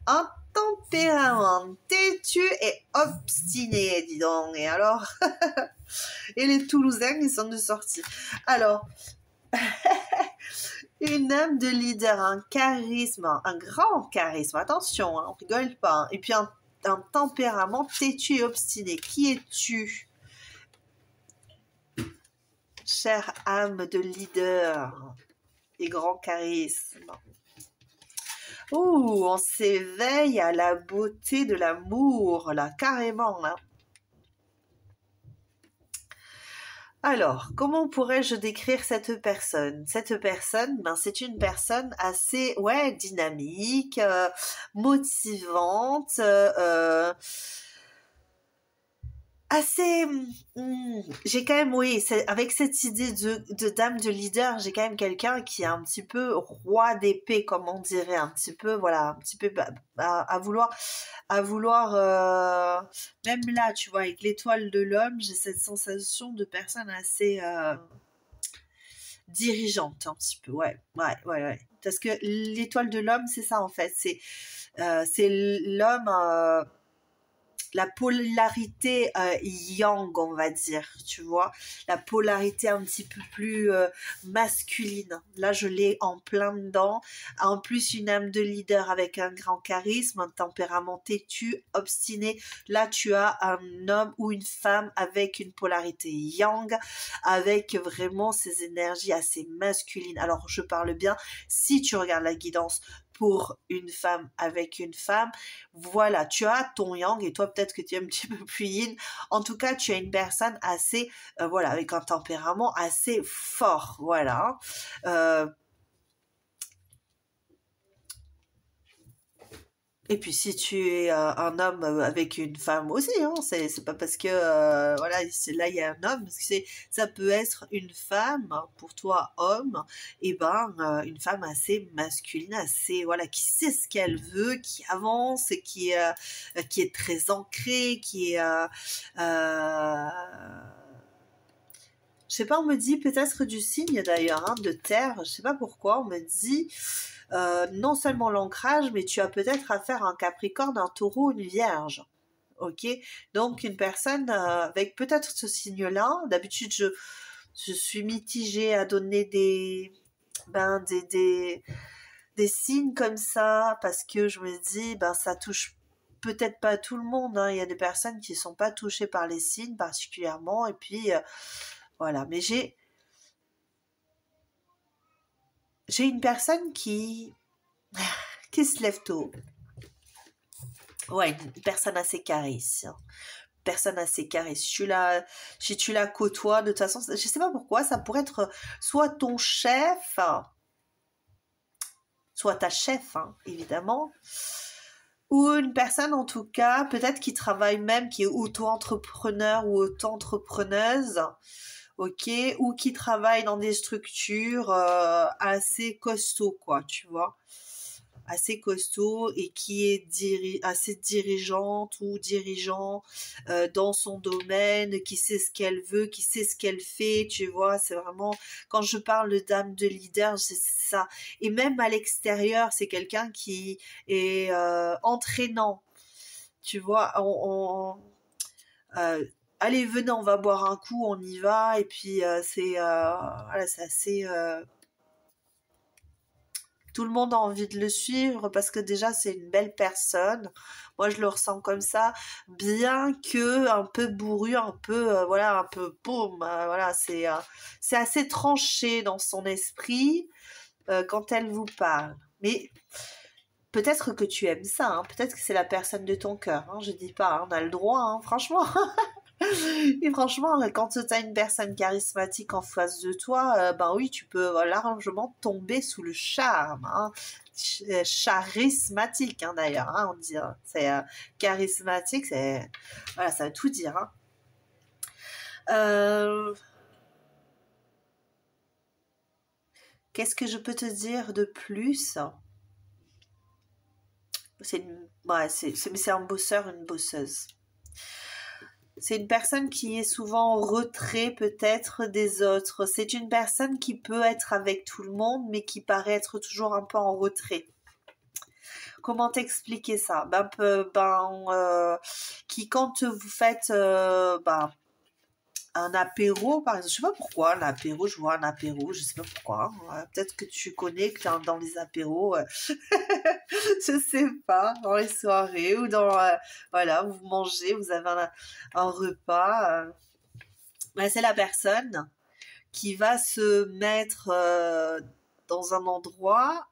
Un tempérament têtu et obstiné, dis donc. Et alors, et les Toulousains, ils sont de sortie. Alors, une âme de leader, un charisme, un grand charisme. Attention, hein, on rigole pas. Hein. Et puis un tempérament têtu et obstiné. Qui es-tu, chère âme de leader et grand charisme? Ouh, on s'éveille à la beauté de l'amour, là, carrément, là. Alors, comment pourrais-je décrire cette personne? Cette personne, ben, c'est une personne assez, ouais, dynamique, motivante, assez, j'ai quand même, oui, avec cette idée de dame de leader, j'ai quand même quelqu'un qui est un petit peu roi d'épée, comme on dirait, un petit peu, voilà, un petit peu à vouloir, même là, tu vois, avec l'étoile de l'homme, j'ai cette sensation de personne assez dirigeante, un petit peu, ouais, ouais, ouais, ouais. Parce que l'étoile de l'homme, c'est ça en fait, c'est l'homme. La polarité yang, on va dire, tu vois, la polarité un petit peu plus masculine. Là, je l'ai en plein dedans. En plus, une âme de leader avec un grand charisme, un tempérament têtu, obstiné. Là, tu as un homme ou une femme avec une polarité yang, avec vraiment ces énergies assez masculines. Alors, je parle bien, si tu regardes la guidance pour une femme avec une femme, voilà, tu as ton yang et toi peut-être que tu es un petit peu plus yin. En tout cas, tu as une personne assez, voilà, avec un tempérament assez fort, voilà. Et puis si tu es un homme avec une femme aussi, hein, c'est pas parce que voilà, là il y a un homme, parce que ça peut être une femme pour toi homme, et ben une femme assez masculine, assez voilà, qui sait ce qu'elle veut, qui avance, et qui est très ancrée, qui est je sais pas, on me dit peut-être du signe d'ailleurs, hein, de terre, je sais pas pourquoi, on me dit non seulement l'ancrage, mais tu as peut-être affaire à un Capricorne, un Taureau, une Vierge. Ok, donc une personne avec peut-être ce signe-là. D'habitude, je suis mitigée à donner ben, des signes comme ça parce que je me dis, ben, ça touche peut-être pas tout le monde. Hein. Il y a des personnes qui sont pas touchées par les signes particulièrement. Et puis, voilà. Mais j'ai une personne qui se lève tôt. Ouais, une personne assez carrée ici. Hein. Personne assez carrée. Si tu la côtoies, de toute façon, je sais pas pourquoi, ça pourrait être soit ton chef, soit ta chef, hein, évidemment, ou une personne en tout cas, peut-être qui travaille même, qui est auto-entrepreneur ou auto-entrepreneuse, ok, ou qui travaille dans des structures assez costauds, quoi, tu vois. Assez costaud et qui est assez dirigeante ou dirigeant dans son domaine, qui sait ce qu'elle veut, qui sait ce qu'elle fait, tu vois, c'est vraiment, quand je parle de dame de leader, c'est ça. Et même à l'extérieur, c'est quelqu'un qui est entraînant, tu vois, allez, venez, on va boire un coup, on y va, et puis voilà, c'est assez tout le monde a envie de le suivre parce que déjà c'est une belle personne. Moi je le ressens comme ça, bien que un peu bourru, un peu voilà, un peu boum, voilà, c'est assez tranché dans son esprit quand elle vous parle. Mais peut-être que tu aimes ça, hein, peut-être que c'est la personne de ton cœur. Hein, je dis pas, hein, on a le droit, hein, franchement. Et franchement, quand tu as une personne charismatique en face de toi, ben oui, tu peux largement tomber sous le charme. Hein. Charismatique, hein, d'ailleurs, hein, on dit. Hein. C'est charismatique, c'est voilà, ça veut tout dire. Hein. Euh, Qu'est-ce que je peux te dire de plus? Ouais, mais c'est un bosseur, une bosseuse. C'est une personne qui est souvent en retrait peut-être des autres. C'est une personne qui peut être avec tout le monde, mais qui paraît être toujours un peu en retrait. Comment t'expliquer ça? Qui quand vous faites un apéro, par exemple, je sais pas pourquoi, un apéro, je vois un apéro, je sais pas pourquoi. Peut-être que tu connais que dans les apéros, je sais pas, dans les soirées ou voilà, vous mangez, vous avez un repas. C'est la personne qui va se mettre dans un endroit.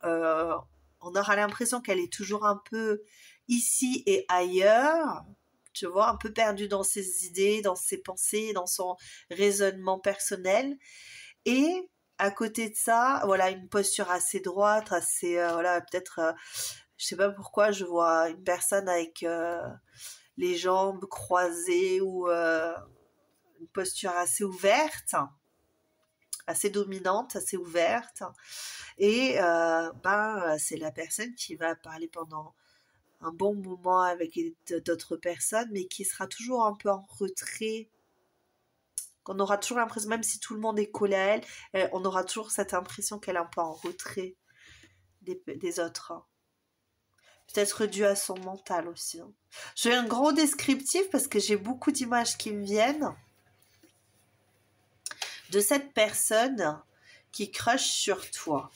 On aura l'impression qu'elle est toujours un peu ici et ailleurs, tu vois, un peu perdue dans ses idées, dans ses pensées, dans son raisonnement personnel. Et à côté de ça, voilà, une posture assez droite, assez, voilà, peut-être, je sais pas pourquoi, je vois une personne avec les jambes croisées ou une posture assez ouverte, assez dominante, assez ouverte. Et c'est la personne qui va parler pendant un bon moment avec d'autres personnes, mais qui sera toujours un peu en retrait. On aura toujours l'impression, même si tout le monde est collé à elle, on aura toujours cette impression qu'elle est un peu en retrait des autres. Peut-être dû à son mental aussi. J'ai un gros descriptif parce que j'ai beaucoup d'images qui me viennent de cette personne qui crush sur toi.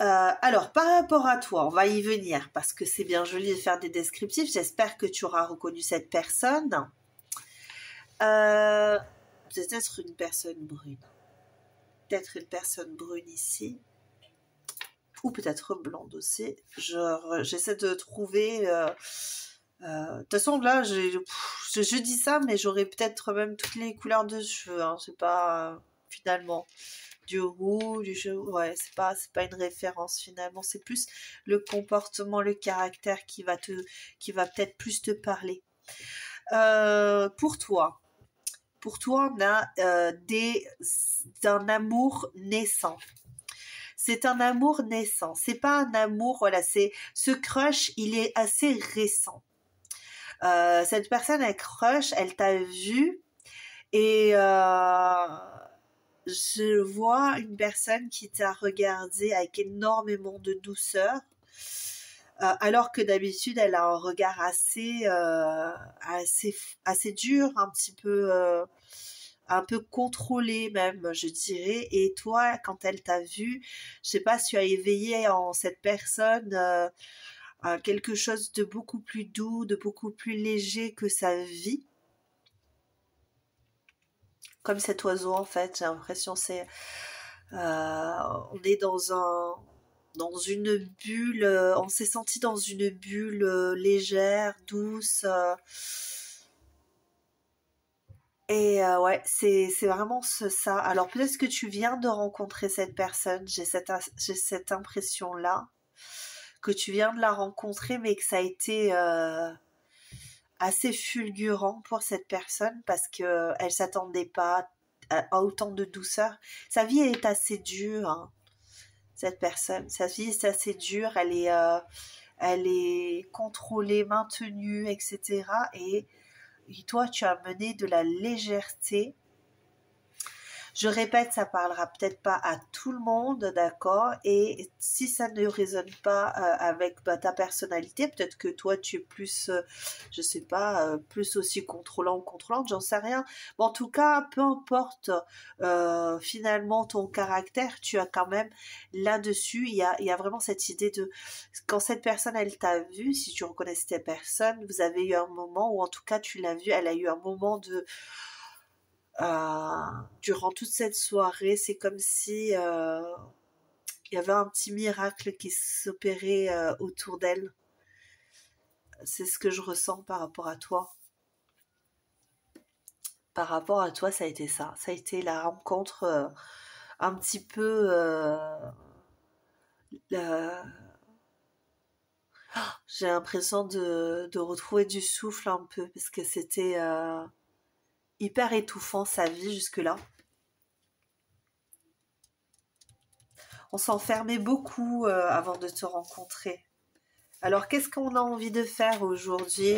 Alors, par rapport à toi, on va y venir parce que c'est bien joli de faire des descriptifs. J'espère que tu auras reconnu cette personne. Peut-être une personne brune. Peut-être une personne brune ici. Ou peut-être blonde aussi. J'essaie de trouver... de toute façon, là, je dis ça, mais j'aurais peut-être même toutes les couleurs de cheveux. Hein. C'est pas... finalement... du rouge, du jaune, ouais, c'est pas une référence finalement, c'est plus le comportement, le caractère qui va peut-être plus te parler. Pour toi, on a d'un amour naissant. C'est un amour naissant, c'est pas un amour, voilà, ce crush, il est assez récent. Cette personne, elle crush, elle t'a vu et je vois une personne qui t'a regardé avec énormément de douceur, alors que d'habitude elle a un regard assez dur, un peu contrôlé même, je dirais. Et toi, quand elle t'a vu, je sais pas si tu as éveillé en cette personne quelque chose de beaucoup plus doux, de beaucoup plus léger que sa vie. Comme cet oiseau en fait, j'ai l'impression on est dans une bulle, on s'est senti dans une bulle légère, douce. Ouais, c'est vraiment ça. Alors peut-être que tu viens de rencontrer cette personne, j'ai cette impression-là, que tu viens de la rencontrer, mais que ça a été assez fulgurant pour cette personne parce que elle s'attendait pas à autant de douceur. Sa vie est assez dure, hein, cette personne. Sa vie est assez dure, elle est contrôlée, maintenue, etc. Et toi, tu as mené de la légèreté. Je répète, ça parlera peut-être pas à tout le monde, d'accord? Et si ça ne résonne pas avec ta personnalité, peut-être que toi tu es plus, je sais pas, plus aussi contrôlant ou contrôlante, j'en sais rien. Mais en tout cas, peu importe finalement ton caractère, tu as quand même là-dessus, il y a vraiment cette idée de quand cette personne elle t'a vu, si tu reconnais cette personne, vous avez eu un moment, ou en tout cas tu l'as vu, elle a eu un moment de durant toute cette soirée, c'est comme si il y avait un petit miracle qui s'opérait autour d'elle. C'est ce que je ressens par rapport à toi. Par rapport à toi, ça a été ça. Ça a été la rencontre un petit peu... j'ai l'impression de retrouver du souffle un peu, parce que c'était hyper étouffant sa vie jusque-là. On s'enfermait beaucoup avant de te rencontrer. Alors, qu'est-ce qu'on a envie de faire aujourd'hui,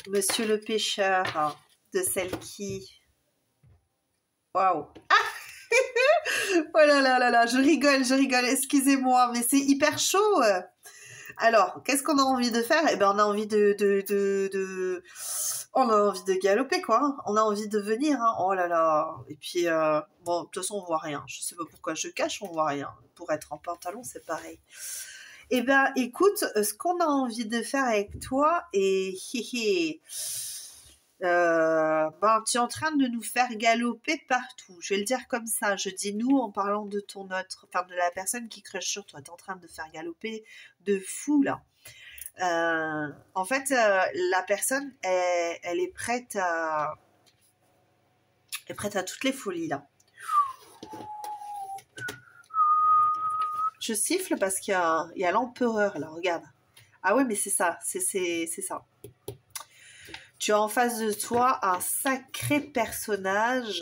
monsieur le pêcheur, hein, de celle qui... Waouh! Oh là là là là, je rigole, excusez-moi, mais c'est hyper chaud. Alors, qu'est-ce qu'on a envie de faire? Eh ben, on a envie on a envie de galoper, quoi. Hein. On a envie de venir, hein. Oh là là. Et puis, bon, de toute façon, on voit rien. Je sais pas pourquoi je cache, on voit rien. Pour être en pantalon, c'est pareil. Eh ben, écoute, ce qu'on a envie de faire avec toi, et ben, tu es en train de nous faire galoper partout. Je vais le dire comme ça. Je dis nous en parlant de enfin de la personne qui crush sur toi. Tu es en train de faire galoper de fou là. En fait, la personne, elle est prête à toutes les folies là. Je siffle parce qu'il y a l'empereur là. Regarde. Ah ouais, mais c'est ça. C'est ça. Tu as en face de toi un sacré personnage.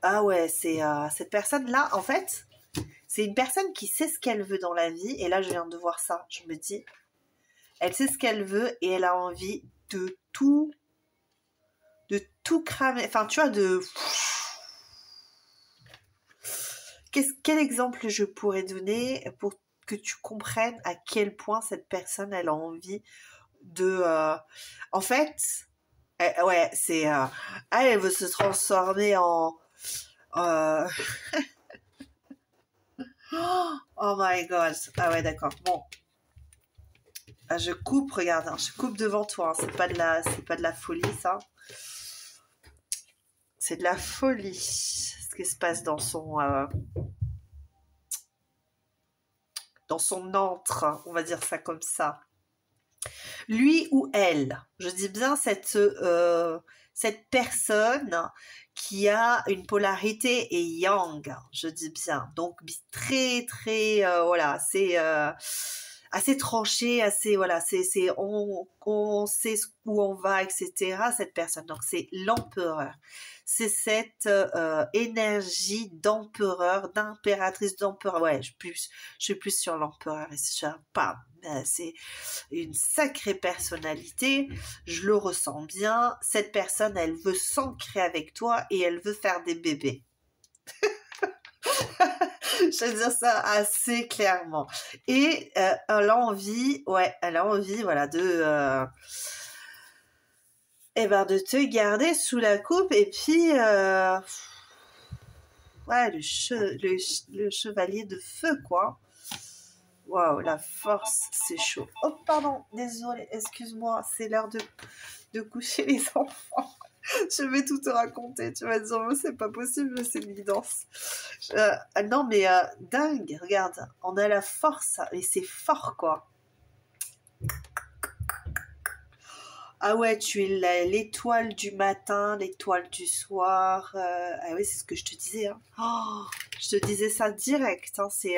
Ah ouais, c'est cette personne-là, en fait, c'est une personne qui sait ce qu'elle veut dans la vie. Et là, je viens de voir ça. Je me dis, elle sait ce qu'elle veut et elle a envie de tout cramer. Enfin, tu vois, quel exemple je pourrais donner pour que tu comprennes à quel point cette personne, elle a envie en fait, ouais, c'est elle veut se transformer en oh my god. Ah ouais, d'accord. Bon, je coupe, regarde, hein, je coupe devant toi, hein. C'est pas de la folie, ça. C'est de la folie ce qui se passe dans son antre, on va dire ça comme ça. Lui ou elle, je dis bien cette personne qui a une polarité et yang, je dis bien. Donc très très voilà, c'est assez tranché, assez voilà, on sait où on va, etc. Cette personne, donc c'est l'empereur. C'est cette énergie d'empereur, d'impératrice, d'empereur. Ouais, je suis plus sur l'empereur. Et c'est une sacrée personnalité. Je le ressens bien. Cette personne, elle veut s'ancrer avec toi et elle veut faire des bébés. Je veux dire ça assez clairement. Et elle a envie, voilà, de te garder sous la coupe. Et puis, ouais, le chevalier de feu, quoi. Waouh, la force, c'est chaud. Oh, pardon, désolé, excuse-moi, c'est l'heure de coucher les enfants. Je vais tout te raconter, tu vas dire, oh, c'est pas possible, c'est une guidance. Non, mais dingue, regarde, on a la force, et c'est fort, quoi. Ah ouais, tu es l'étoile du matin, l'étoile du soir. Ah oui, c'est ce que je te disais. Hein. Oh, je te disais ça direct. Hein, c'est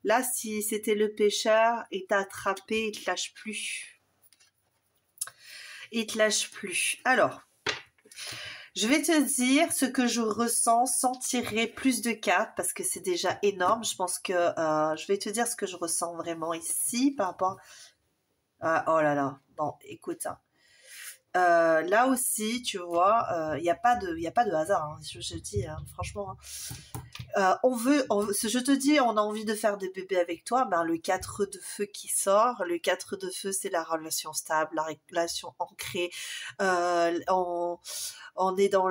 là, si c'était le pêcheur, il t'a attrapé, il te lâche plus. Il te lâche plus. Alors, je vais te dire ce que je ressens sans tirer plus de cartes parce que c'est déjà énorme. Je pense que je vais te dire ce que je ressens vraiment ici par rapport. Oh là là. Bon, écoute. Hein. Là aussi, tu vois, il n'y a pas de hasard. Hein, je dis, hein, franchement. Hein. Je te dis, on a envie de faire des bébés avec toi. Ben, le 4 de feu qui sort. Le 4 de feu, c'est la relation stable, la relation ancrée. On est dans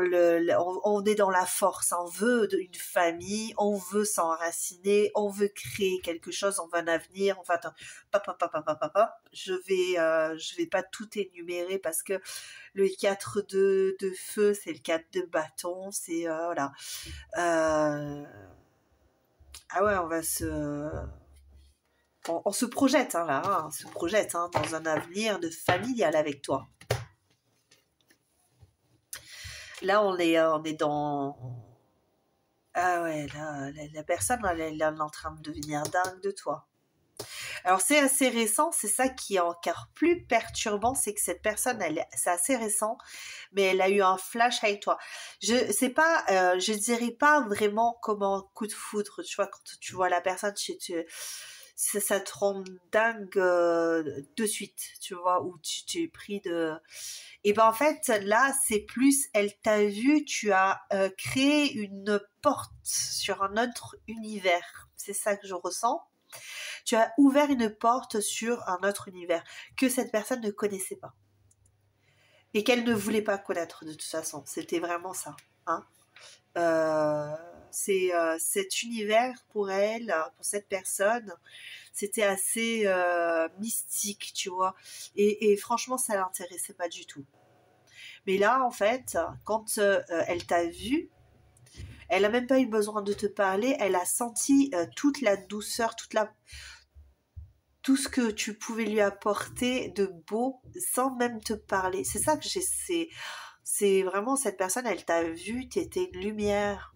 on est dans la force. On veut une famille, on veut s'enraciner, on veut créer quelque chose, on veut un avenir. Enfin, je vais pas tout énumérer parce que le 4 de feu, c'est le 4 de bâton, c'est voilà. Ah ouais, on se projette hein, là, hein, on se projette hein, dans un avenir de familial avec toi. Là, on est dans... Ah ouais, là, la personne, elle est en train de devenir dingue de toi. Alors c'est assez récent, c'est ça qui est encore plus perturbant, c'est que cette personne, c'est assez récent, mais elle a eu un flash avec toi. C'est pas, je dirais pas vraiment comme un coup de foudre, tu vois, quand tu vois la personne, ça te rend dingue de suite, tu vois, où tu es pris de... Et ben en fait, là, c'est plus, elle t'a vu, tu as créé une porte sur un autre univers. C'est ça que je ressens. Tu as ouvert une porte sur un autre univers que cette personne ne connaissait pas et qu'elle ne voulait pas connaître de toute façon. C'était vraiment ça. Hein. C'est cet univers pour elle, pour cette personne, c'était assez mystique, tu vois. Et franchement, ça l'intéressait pas du tout. Mais là, en fait, quand elle t'a vu, elle a même pas eu besoin de te parler. Elle a senti toute la douceur, tout ce que tu pouvais lui apporter de beau sans même te parler. C'est ça que c'est vraiment cette personne, elle t'a vu, tu étais une lumière.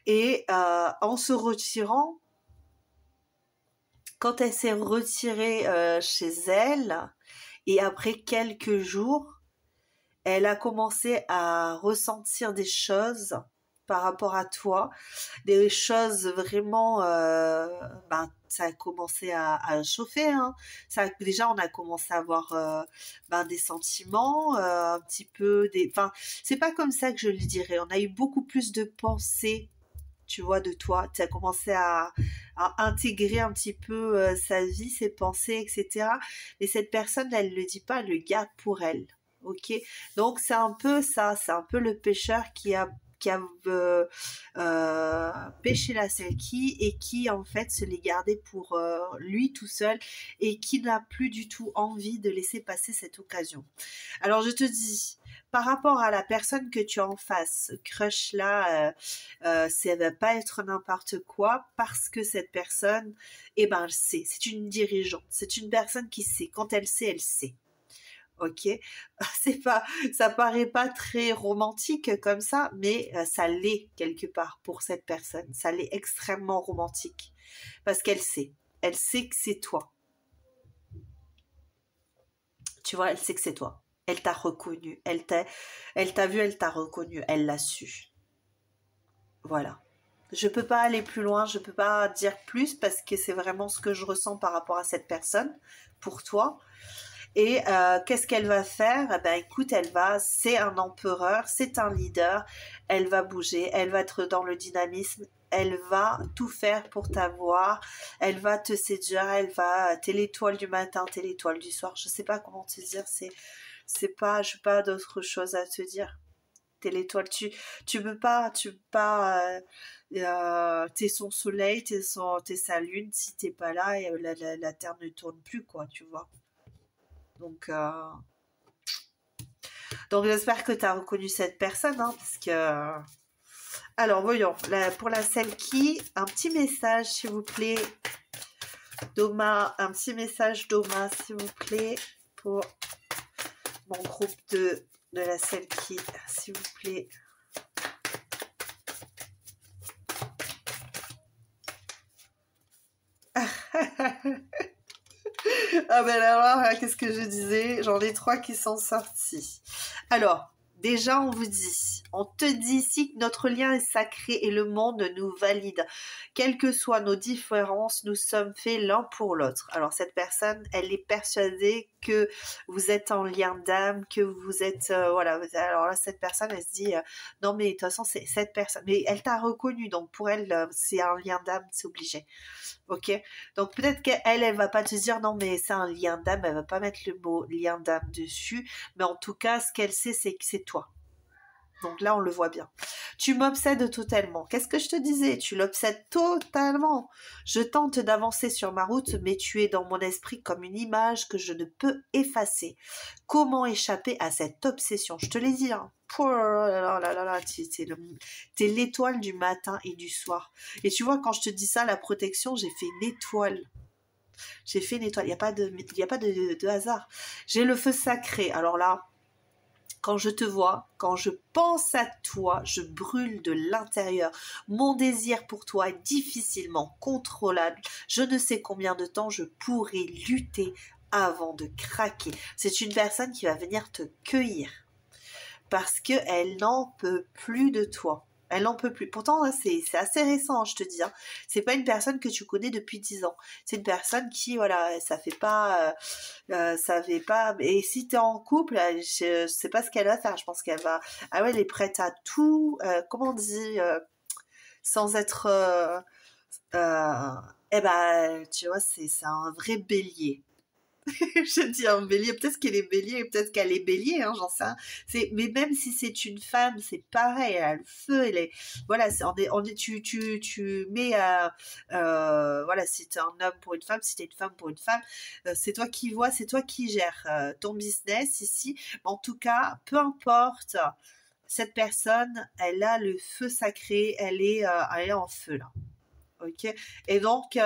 Et en se retirant, quand elle s'est retirée chez elle, et après quelques jours, elle a commencé à ressentir des choses par rapport à toi, des choses vraiment, ben, ça a commencé à chauffer. Hein. Déjà, on a commencé à avoir ben, des sentiments, un petit peu, enfin, c'est pas comme ça que je le dirais. On a eu beaucoup plus de pensées, tu vois, de toi. Tu as commencé à intégrer un petit peu sa vie, ses pensées, etc. Mais cette personne, elle le dit pas, elle le garde pour elle. Ok, donc c'est un peu ça, c'est un peu le pêcheur qui a pêché la selkie et qui en fait se l'est gardé pour lui tout seul et qui n'a plus du tout envie de laisser passer cette occasion. Alors je te dis, par rapport à la personne que tu as en face, crush là, ça va pas être n'importe quoi parce que cette personne, eh ben elle sait, c'est une dirigeante, c'est une personne qui sait, quand elle sait, elle sait. Ok, c'est pas, ça paraît pas très romantique comme ça, mais ça l'est quelque part pour cette personne. Ça l'est extrêmement romantique parce elle sait que c'est toi. Tu vois, elle sait que c'est toi. Elle t'a reconnu, elle t'a vu, elle t'a reconnu, elle l'a su. Voilà. Je peux pas aller plus loin, je peux pas dire plus parce que c'est vraiment ce que je ressens par rapport à cette personne pour toi. Et qu'est-ce qu'elle va faire? Eh ben, écoute, c'est un empereur, c'est un leader. Elle va bouger, elle va être dans le dynamisme. Elle va tout faire pour t'avoir. Elle va te séduire. T'es l'étoile du matin, t'es l'étoile du soir. Je sais pas comment te dire. C'est pas, je n'ai pas d'autre chose à te dire. T'es l'étoile. Tu peux pas. T'es son soleil, t'es sa lune. Si t'es pas là, la terre ne tourne plus, quoi. Tu vois. Donc, j'espère que tu as reconnu cette personne, hein, parce que... Alors, voyons, pour la celle qui, un petit message, s'il vous plaît. Doma, un petit message Doma, s'il vous plaît, pour mon groupe de la celle qui, s'il vous plaît. Ah ben alors, qu'est-ce que je disais? J'en ai 3 qui sont sortis. Alors, déjà, on te dit ici que notre lien est sacré et le monde nous valide. Quelles que soient nos différences, nous sommes faits l'un pour l'autre. Alors, cette personne, elle est persuadée que vous êtes en lien d'âme, que vous êtes... voilà, alors là, cette personne, elle se dit, non mais de toute façon, c'est cette personne. Mais elle t'a reconnu, donc pour elle, c'est un lien d'âme, c'est obligé. Ok, donc peut-être elle va pas te dire non mais c'est un lien d'âme, elle va pas mettre le mot lien d'âme dessus, mais en tout cas ce qu'elle sait c'est que c'est toi. Donc là on le voit bien. Tu m'obsèdes totalement. Qu'est-ce que je te disais? Tu l'obsèdes totalement. Je tente d'avancer sur ma route, mais tu es dans mon esprit comme une image que je ne peux effacer. Comment échapper à cette obsession? Je te l'ai dit, hein. T'es l'étoile du matin et du soir. Et tu vois, quand je te dis ça, la protection, j'ai fait une étoile. J'ai fait une étoile. Il n'y a pas de hasard. J'ai le feu sacré. Alors là, Quand je te vois, quand je pense à toi, je brûle de l'intérieur. Mon désir pour toi est difficilement contrôlable. Je ne sais combien de temps je pourrai lutter avant de craquer. C'est une personne qui va venir te cueillir parce qu'elle n'en peut plus de toi. Elle n'en peut plus. Pourtant, c'est assez récent, je te dis. Hein. C'est pas une personne que tu connais depuis 10 ans. C'est une personne qui, voilà, ça fait pas... Et si tu es en couple, je sais pas ce qu'elle va faire. Je pense qu'elle va... Ah ouais, elle est prête à tout... comment on dit sans être... eh ben, tu vois, c'est un vrai bélier. Je dis un bélier, peut-être qu'elle est bélier, peut-être qu'elle est bélier, hein, j'en sais rien. Mais même si c'est une femme, c'est pareil, elle a le feu, elle est, voilà, tu mets, voilà, si t'es un homme pour une femme, si t'es une femme pour une femme, c'est toi qui vois, c'est toi qui gères ton business ici. En tout cas, peu importe, cette personne, elle a le feu sacré, elle est en feu là. Ok. Et donc,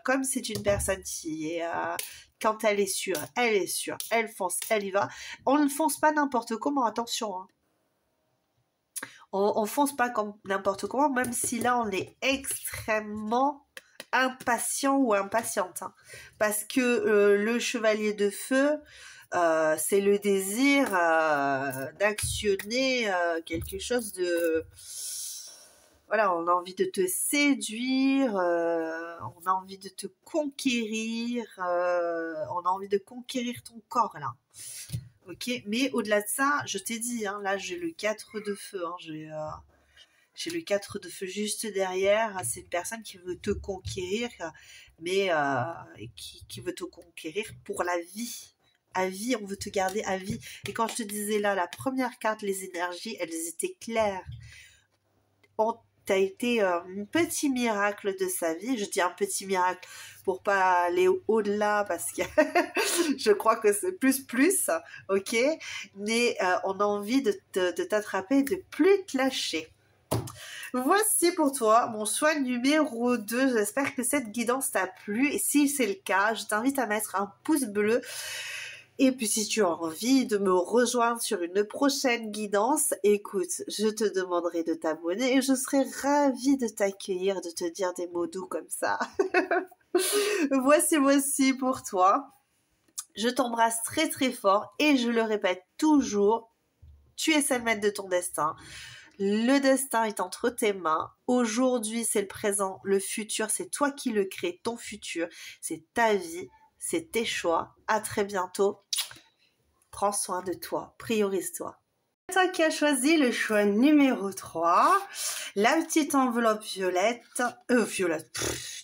comme c'est une personne qui est, quand elle est sûre, elle fonce, elle y va. On ne fonce pas n'importe comment, attention. Hein. On fonce pas comme n'importe comment, même si là, on est extrêmement impatient ou impatiente. Hein. Parce que le chevalier de feu, c'est le désir d'actionner quelque chose de... Voilà, on a envie de te séduire, on a envie de te conquérir, on a envie de conquérir ton corps, là. Ok, mais au-delà de ça, je t'ai dit, hein, là, j'ai le 4 de feu, hein, j'ai le 4 de feu juste derrière. C'est une personne qui veut te conquérir, mais qui veut te conquérir pour la vie. À vie, on veut te garder à vie. Et quand je te disais là, la première carte, les énergies, elles étaient claires. T'as été un petit miracle de sa vie. Je dis un petit miracle pour pas aller au-delà parce que je crois que c'est plus, ok? Mais on a envie de t'attraper, de plus te lâcher. Voici pour toi mon choix numéro 2. J'espère que cette guidance t'a plu. Et si c'est le cas, je t'invite à mettre un pouce bleu. Et puis si tu as envie de me rejoindre sur une prochaine guidance, écoute, je te demanderai de t'abonner et je serai ravie de t'accueillir, de te dire des mots doux comme ça. Voici pour toi. Je t'embrasse très très fort et je le répète toujours, tu es seul maître de ton destin. Le destin est entre tes mains. Aujourd'hui, c'est le présent. Le futur, c'est toi qui le crées. Ton futur, c'est ta vie. C'est tes choix. À très bientôt. Prends soin de toi. Priorise-toi. Toi qui as choisi le choix numéro 3, la petite enveloppe violette,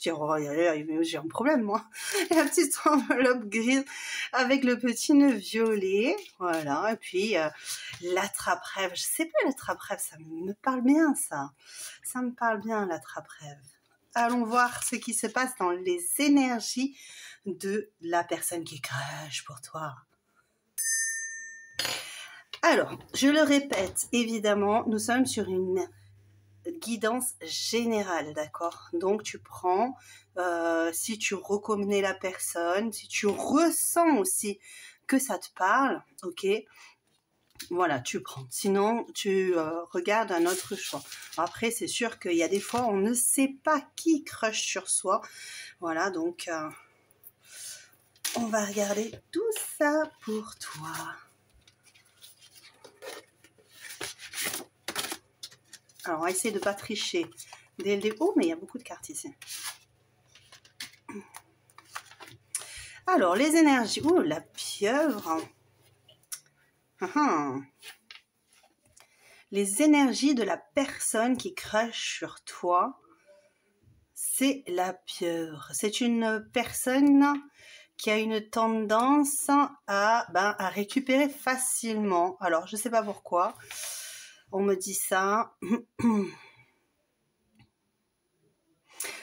j'ai un problème moi, la petite enveloppe grise avec le petit nœud violet, voilà, et puis l'attrape-rêve, je sais pas, l'attrape-rêve, ça me parle bien ça me parle bien l'attrape-rêve. Allons voir ce qui se passe dans les énergies de la personne qui crache pour toi. Alors, je le répète, évidemment, nous sommes sur une guidance générale, d'accord? Donc, tu prends, si tu reconnais la personne, si tu ressens aussi que ça te parle, ok? Voilà, tu prends. Sinon, tu regardes un autre choix. Après, c'est sûr qu'il y a des fois, on ne sait pas qui crush sur soi. Voilà, donc, on va regarder tout ça pour toi. Alors, on va essayer de ne pas tricher dès le début. Oh, mais il y a beaucoup de cartes ici. Alors, les énergies. Oh, la pieuvre. Les énergies de la personne qui crache sur toi, c'est la pieuvre. C'est une personne qui a une tendance à récupérer facilement. Alors, je ne sais pas pourquoi. On me dit ça.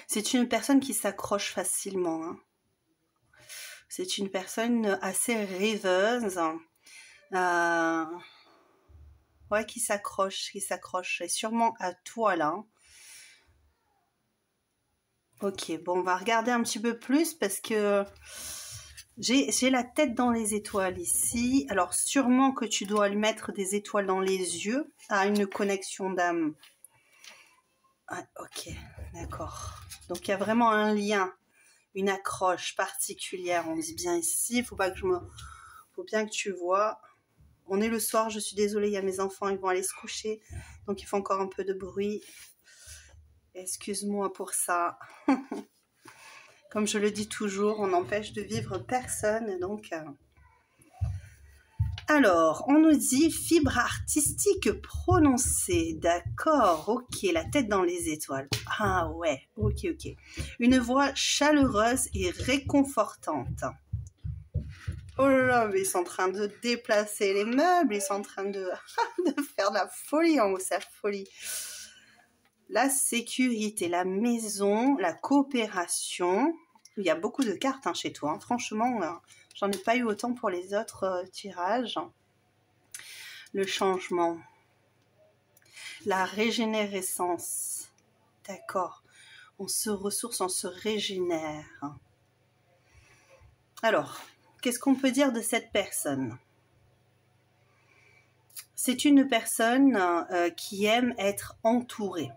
C'est une personne qui s'accroche facilement. Hein. C'est une personne assez rêveuse. Ouais, qui s'accroche. Et sûrement à toi, là. Ok, bon, on va regarder un petit peu plus parce que... J'ai la tête dans les étoiles ici. Alors sûrement que tu dois lui mettre des étoiles dans les yeux à une connexion d'âme. Ah, ok, d'accord. Donc il y a vraiment un lien, une accroche particulière. On dit bien ici. Faut bien que tu vois. On est le soir. Je suis désolée. Il y a mes enfants. Ils vont aller se coucher. Donc il faut encore un peu de bruit. Excuse-moi pour ça. Comme je le dis toujours, on n'empêche de vivre personne, donc... Alors, on nous dit fibre artistique prononcée. D'accord, ok, la tête dans les étoiles. Ah ouais, ok, ok. Une voix chaleureuse et réconfortante. Oh là là, mais ils sont en train de déplacer les meubles, ils sont en train de, de faire de la folie en haut, c'est la folie. La sécurité, la maison, la coopération. Il y a beaucoup de cartes hein, chez toi. Hein. Franchement, j'en ai pas eu autant pour les autres tirages. Le changement. La régénérescence. D'accord. On se ressource, on se régénère. Alors, qu'est-ce qu'on peut dire de cette personne? C'est une personne qui aime être entourée.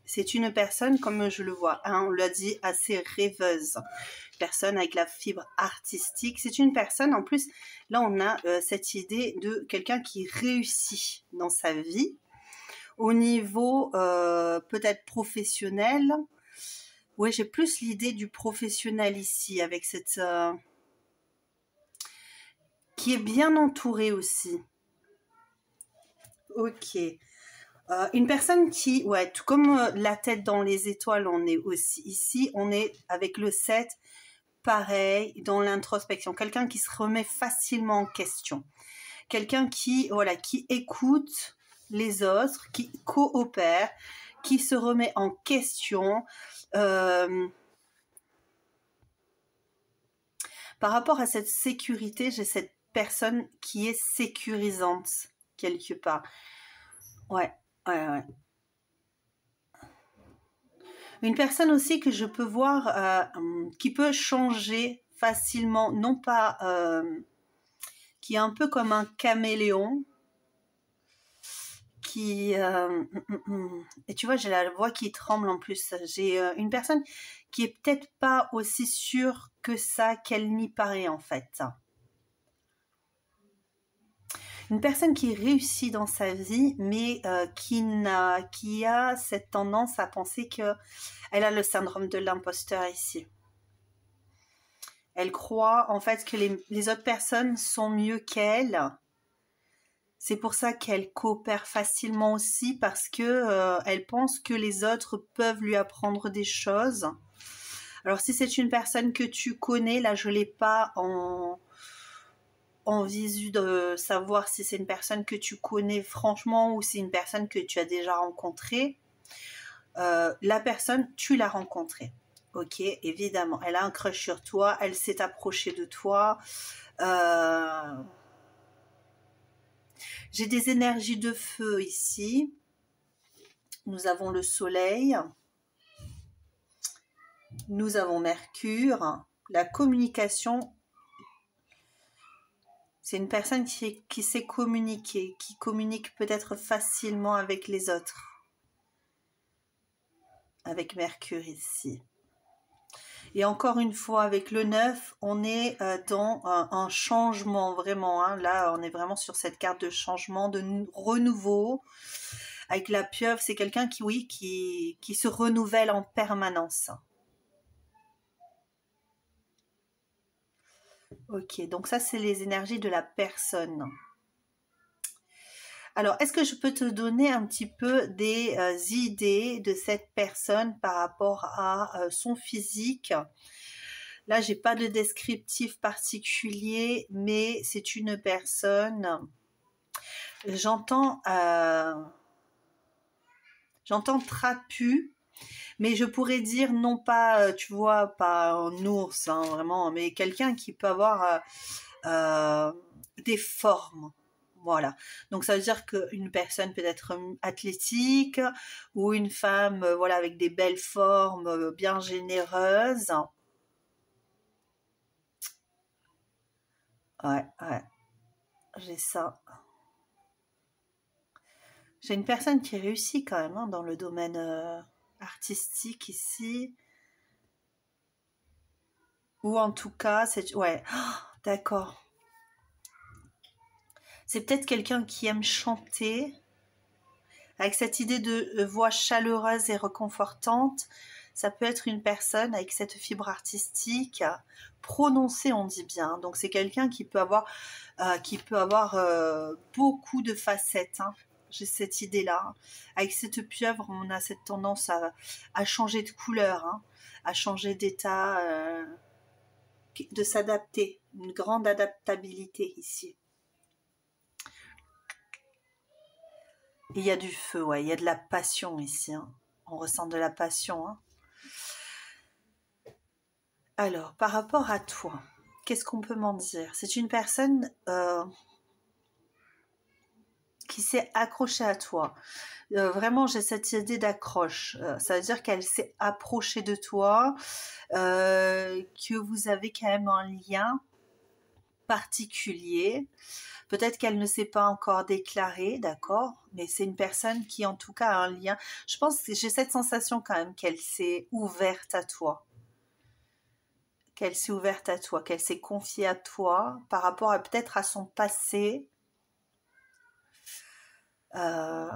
C'est une personne, comme je le vois, hein, on l'a dit, assez rêveuse. Personne avec la fibre artistique. C'est une personne, en plus, là on a cette idée de quelqu'un qui réussit dans sa vie. Au niveau peut-être professionnel. Ouais, j'ai plus l'idée du professionnel ici, avec cette... qui est bien entourée aussi. Ok. Une personne qui, ouais, tout comme la tête dans les étoiles, on est aussi ici, on est avec le 7, pareil, dans l'introspection. Quelqu'un qui se remet facilement en question. Quelqu'un qui, voilà, qui écoute les autres, qui coopère, qui se remet en question. Par rapport à cette sécurité, j'ai cette personne qui est sécurisante, quelque part. Ouais. Une personne aussi que je peux voir qui peut changer facilement, non pas qui est un peu comme un caméléon, qui et tu vois j'ai la voix qui tremble en plus. J'ai une personne qui est peut-être pas aussi sûre que ça qu'elle n'y paraît en fait. Une personne qui réussit dans sa vie, mais qui a cette tendance à penser que elle a le syndrome de l'imposteur ici. Elle croit en fait que les autres personnes sont mieux qu'elle. C'est pour ça qu'elle coopère facilement aussi, parce que elle pense que les autres peuvent lui apprendre des choses. Alors si c'est une personne que tu connais, là je l'ai pas en visu de savoir si c'est une personne que tu connais franchement ou si c'est une personne que tu as déjà rencontrée. La personne, tu l'as rencontrée. Ok, évidemment, elle a un crush sur toi, elle s'est approchée de toi. J'ai des énergies de feu ici. Nous avons le soleil. Nous avons Mercure. La communication. C'est une personne qui sait communiquer, qui communique peut-être facilement avec les autres. Avec Mercure ici. Et encore une fois, avec le 9, on est dans un changement, vraiment. Hein. Là, on est vraiment sur cette carte de changement, de renouveau. Avec la pieuvre, c'est quelqu'un qui, oui, qui se renouvelle en permanence. Ok, donc ça, c'est les énergies de la personne. Alors, est-ce que je peux te donner un petit peu des idées de cette personne par rapport à son physique? Là, j'ai pas de descriptif particulier, mais c'est une personne. J'entends trapu, mais je pourrais dire non pas, tu vois, pas un ours, hein, vraiment, mais quelqu'un qui peut avoir des formes. Voilà. Donc ça veut dire qu'une personne peut être athlétique ou une femme, voilà, avec des belles formes, bien généreuses. Ouais, ouais, j'ai ça. J'ai une personne qui réussit quand même hein, dans le domaine artistique ici. Ou en tout cas, c'est... Ouais, oh, d'accord. C'est peut-être quelqu'un qui aime chanter, avec cette idée de voix chaleureuse et réconfortante. Ça peut être une personne avec cette fibre artistique prononcée, on dit bien. Donc c'est quelqu'un qui peut avoir beaucoup de facettes. Hein. J'ai cette idée-là. Avec cette pieuvre, on a cette tendance à changer de couleur, hein, à changer d'état, de s'adapter. Une grande adaptabilité ici. Et il y a du feu, ouais, il y a de la passion ici. Hein. On ressent de la passion. Hein. Alors, par rapport à toi, qu'est-ce qu'on peut m'en dire? C'est une personne qui s'est accrochée à toi. Vraiment, j'ai cette idée d'accroche. Ça veut dire qu'elle s'est approchée de toi, que vous avez quand même un lien particulier. Peut-être qu'elle ne s'est pas encore déclarée, d'accord, mais c'est une personne qui en tout cas a un lien. Je pense que j'ai cette sensation quand même qu'elle s'est ouverte à toi. Qu'elle s'est ouverte à toi, qu'elle s'est confiée à toi par rapport à peut-être à son passé. Ouais,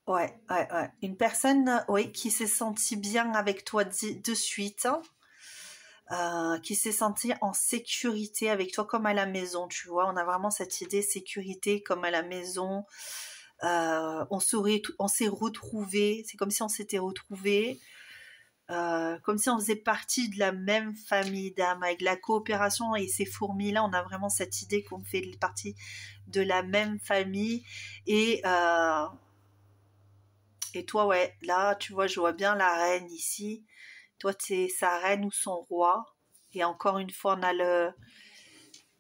ouais, ouais. Une personne, oui, qui s'est sentie bien avec toi de suite. Hein. Qui s'est sentie en sécurité avec toi comme à la maison, tu vois. On a vraiment cette idée sécurité comme à la maison. On s'est retrouvés. C'est comme si on s'était retrouvés. Comme si on faisait partie de la même famille d'âmes, avec la coopération et ces fourmis-là, on a vraiment cette idée qu'on fait partie de la même famille. Et toi, ouais, là, tu vois, je vois bien la reine ici. Toi, c'est sa reine ou son roi. Et encore une fois, on a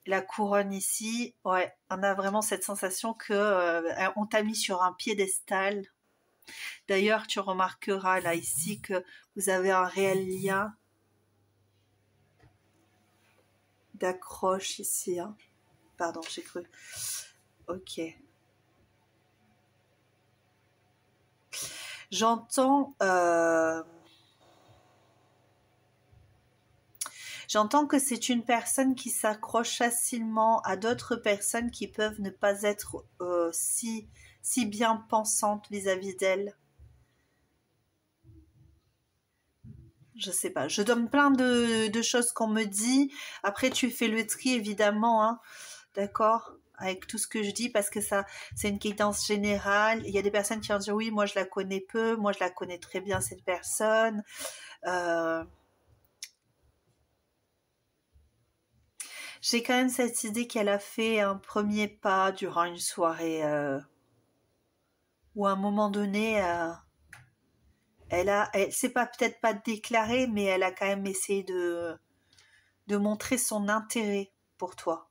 la couronne ici. Ouais, on a vraiment cette sensation que on t'a mis sur un piédestal. D'ailleurs, tu remarqueras là ici que vous avez un réel lien d'accroche ici. Hein. Pardon, j'ai cru. Ok. J'entends... J'entends que c'est une personne qui s'accroche facilement à d'autres personnes qui peuvent ne pas être si bien pensantes vis-à-vis d'elle. Je sais pas. Je donne plein de choses qu'on me dit. Après, tu fais le tri, évidemment. Hein. D'accord, avec tout ce que je dis, parce que ça, c'est une guidance générale. Il y a des personnes qui vont dire oui, moi je la connais peu, moi je la connais très bien cette personne. J'ai quand même cette idée qu'elle a fait un premier pas durant une soirée où à un moment donné, elle s'est pas peut-être pas déclarée, mais elle a quand même essayé de montrer son intérêt pour toi.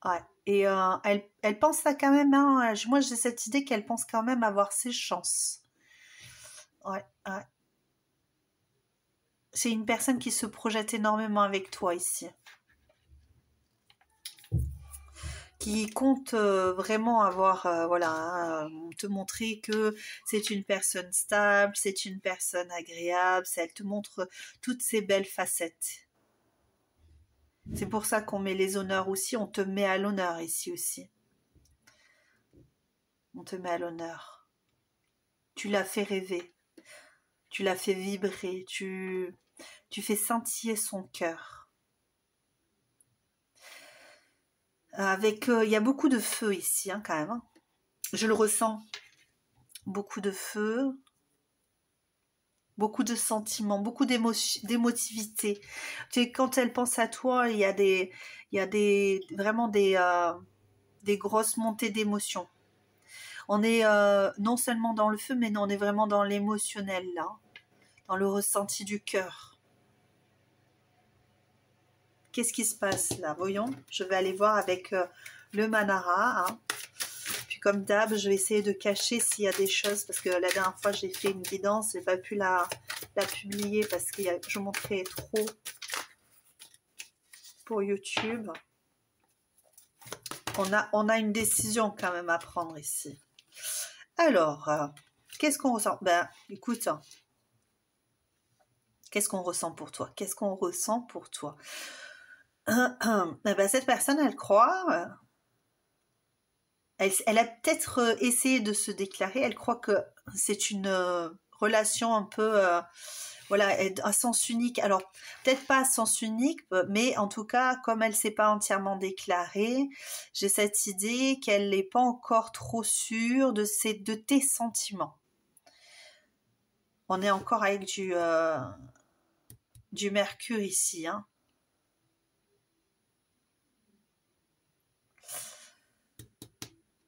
Ouais. Et elle pense à quand même, hein, moi j'ai cette idée qu'elle pense quand même avoir ses chances. Ouais, ouais. C'est une personne qui se projette énormément avec toi ici. Qui compte vraiment avoir, voilà, te montrer que c'est une personne stable, c'est une personne agréable, elle te montre toutes ses belles facettes. C'est pour ça qu'on met les honneurs aussi, on te met à l'honneur ici aussi. On te met à l'honneur. Tu l'as fait rêver, tu l'as fait vibrer, tu fais scintiller son cœur. Avec, il y a beaucoup de feu ici, hein, quand même. Hein. Je le ressens. Beaucoup de feu, beaucoup de sentiments, beaucoup d'émotivité. Tu sais, quand elle pense à toi, il y a vraiment des grosses montées d'émotions. On est non seulement dans le feu, mais on est vraiment dans l'émotionnel là, dans le ressenti du cœur. Qu'est-ce qui se passe là? Voyons, je vais aller voir avec le Manara. Hein. Puis comme d'hab, je vais essayer de cacher s'il y a des choses, parce que la dernière fois j'ai fait une guidance, j'ai pas pu la la publier parce que je montrais trop pour YouTube. On a une décision quand même à prendre ici. Alors, qu'est-ce qu'on ressent? Ben, écoute, qu'est-ce qu'on ressent pour toi? Qu'est-ce qu'on ressent pour toi? Ben, cette personne, elle croit, elle a peut-être essayé de se déclarer, elle croit que c'est une relation un peu, voilà, à sens unique. Alors, peut-être pas à sens unique, mais en tout cas, comme elle ne s'est pas entièrement déclarée, j'ai cette idée qu'elle n'est pas encore trop sûre de tes sentiments. On est encore avec du Mercure ici, hein.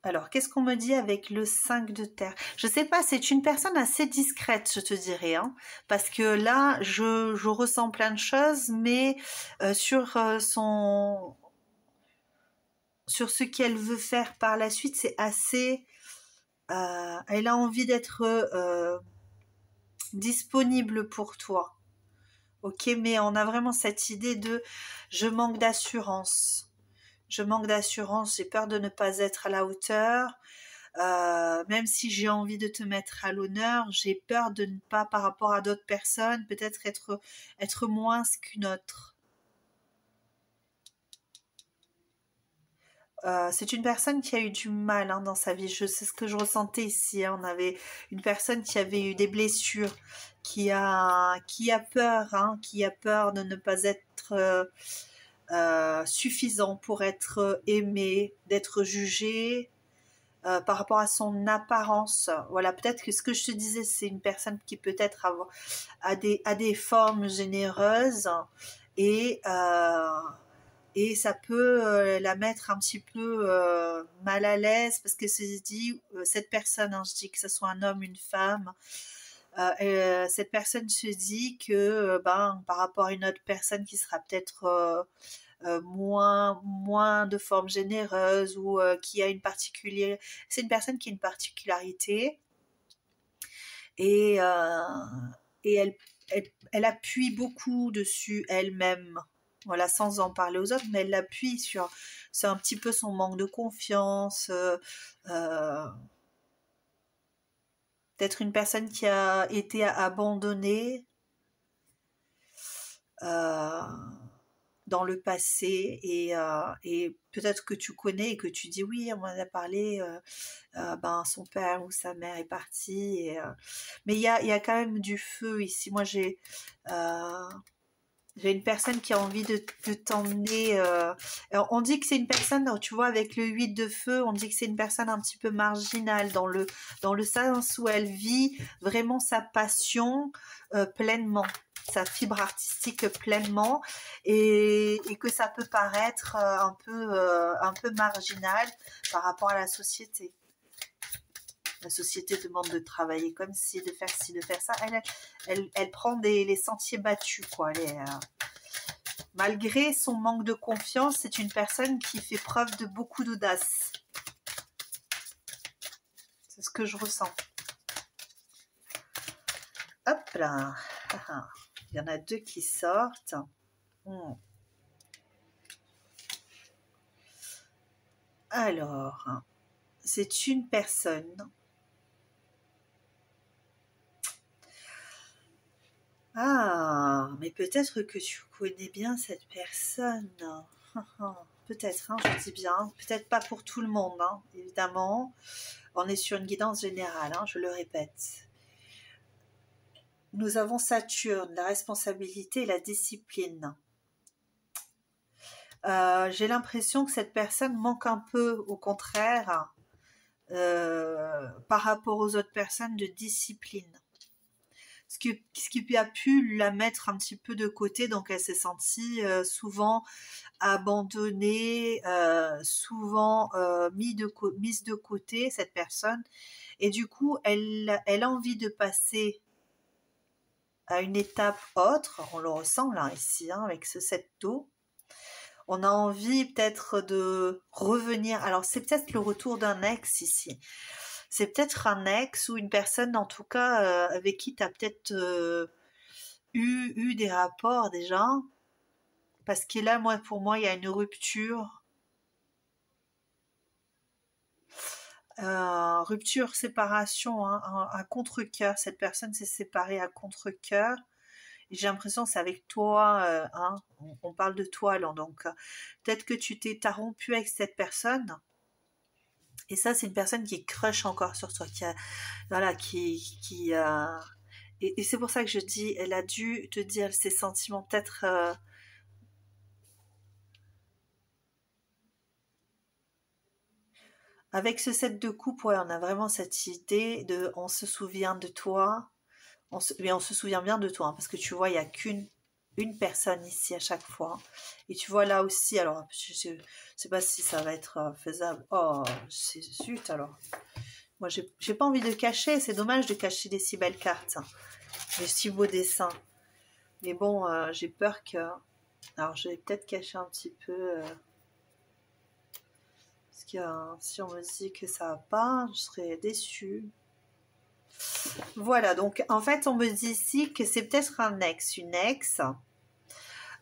Alors, qu'est-ce qu'on me dit avec le 5 de terre? Je sais pas, c'est une personne assez discrète, je te dirais, hein, parce que là, je ressens plein de choses, mais sur ce qu'elle veut faire par la suite, c'est assez... elle a envie d'être disponible pour toi. Ok, mais on a vraiment cette idée de je manque d'assurance. Je manque d'assurance, j'ai peur de ne pas être à la hauteur. Même si j'ai envie de te mettre à l'honneur, j'ai peur de ne pas, par rapport à d'autres personnes, peut-être être moins qu'une autre. C'est une personne qui a eu du mal, hein, dans sa vie. C'est ce que je ressentais ici, hein. On avait une personne qui avait eu des blessures, qui a peur, hein, qui a peur de ne pas être suffisant pour être aimé, d'être jugé. Par rapport à son apparence. Voilà, peut-être que ce que je te disais, c'est une personne qui peut-être a des formes généreuses et, euh, et ça peut la mettre un petit peu mal à l'aise parce que se dit, cette personne, hein, je dis que ce soit un homme, une femme, cette personne se dit que par rapport à une autre personne qui sera peut-être moins de forme généreuse ou qui a une particulière... C'est une personne qui a une particularité et, elle appuie beaucoup dessus elle-même. Voilà, sans en parler aux autres, mais elle appuie sur un petit peu son manque de confiance, peut-être une personne qui a été abandonnée dans le passé et peut-être que tu connais et que tu dis oui, on m'en a parlé, son père ou sa mère est parti. Mais il y a quand même du feu ici. Moi, j'ai une personne qui a envie de t'emmener. On dit que c'est une personne, tu vois, avec le 8 de feu, on dit que c'est une personne un petit peu marginale dans le sens où elle vit vraiment sa passion pleinement, sa fibre artistique pleinement, et que ça peut paraître un peu marginal par rapport à la société. La société demande de travailler comme ci, de faire ci, de faire ça. Elle prend les sentiers battus, quoi. Malgré son manque de confiance, c'est une personne qui fait preuve de beaucoup d'audace. C'est ce que je ressens. Hop là. Il y en a deux qui sortent. Alors, c'est une personne. Ah, mais peut-être que tu connais bien cette personne. Peut-être, hein, je dis bien. Peut-être pas pour tout le monde, hein, évidemment. On est sur une guidance générale, hein, je le répète. Nous avons Saturne, la responsabilité et la discipline. J'ai l'impression que cette personne manque un peu, au contraire, par rapport aux autres personnes, de discipline. Ce qui a pu la mettre un petit peu de côté, donc elle s'est sentie souvent abandonnée, souvent mise de côté, cette personne, et du coup elle a envie de passer à une étape autre. On le ressent là ici, hein, avec ce 7 d'eau. On a envie peut-être de revenir, alors c'est peut-être le retour d'un ex ici. C'est peut-être un ex ou une personne, en tout cas, avec qui tu as peut-être eu des rapports déjà. Parce que là, moi, pour moi, il y a une rupture. Rupture, séparation, hein, à contre-cœur. Cette personne s'est séparée à contre-cœur. Et j'ai l'impression que c'est avec toi, hein, on parle de toi là, donc peut-être que t'as rompu avec cette personne. Et ça, c'est une personne qui crush encore sur toi, voilà, et c'est pour ça que je dis, elle a dû te dire ses sentiments, peut-être. Avec ce set de coupe, ouais, on a vraiment cette idée de, on se souvient de toi, mais on se souvient bien de toi, hein, parce que tu vois, il n'y a qu'une personne ici à chaque fois. Et tu vois là aussi, alors, je ne sais pas si ça va être faisable. Oh, c'est zut alors. Moi, j'ai pas envie de cacher, c'est dommage de cacher des si belles cartes, hein, des si beaux dessins. Mais bon, j'ai peur que... Alors, je vais peut-être cacher un petit peu... parce que si on me dit que ça va pas, je serais déçue. Voilà, donc en fait, on me dit ici que c'est peut-être un ex, une ex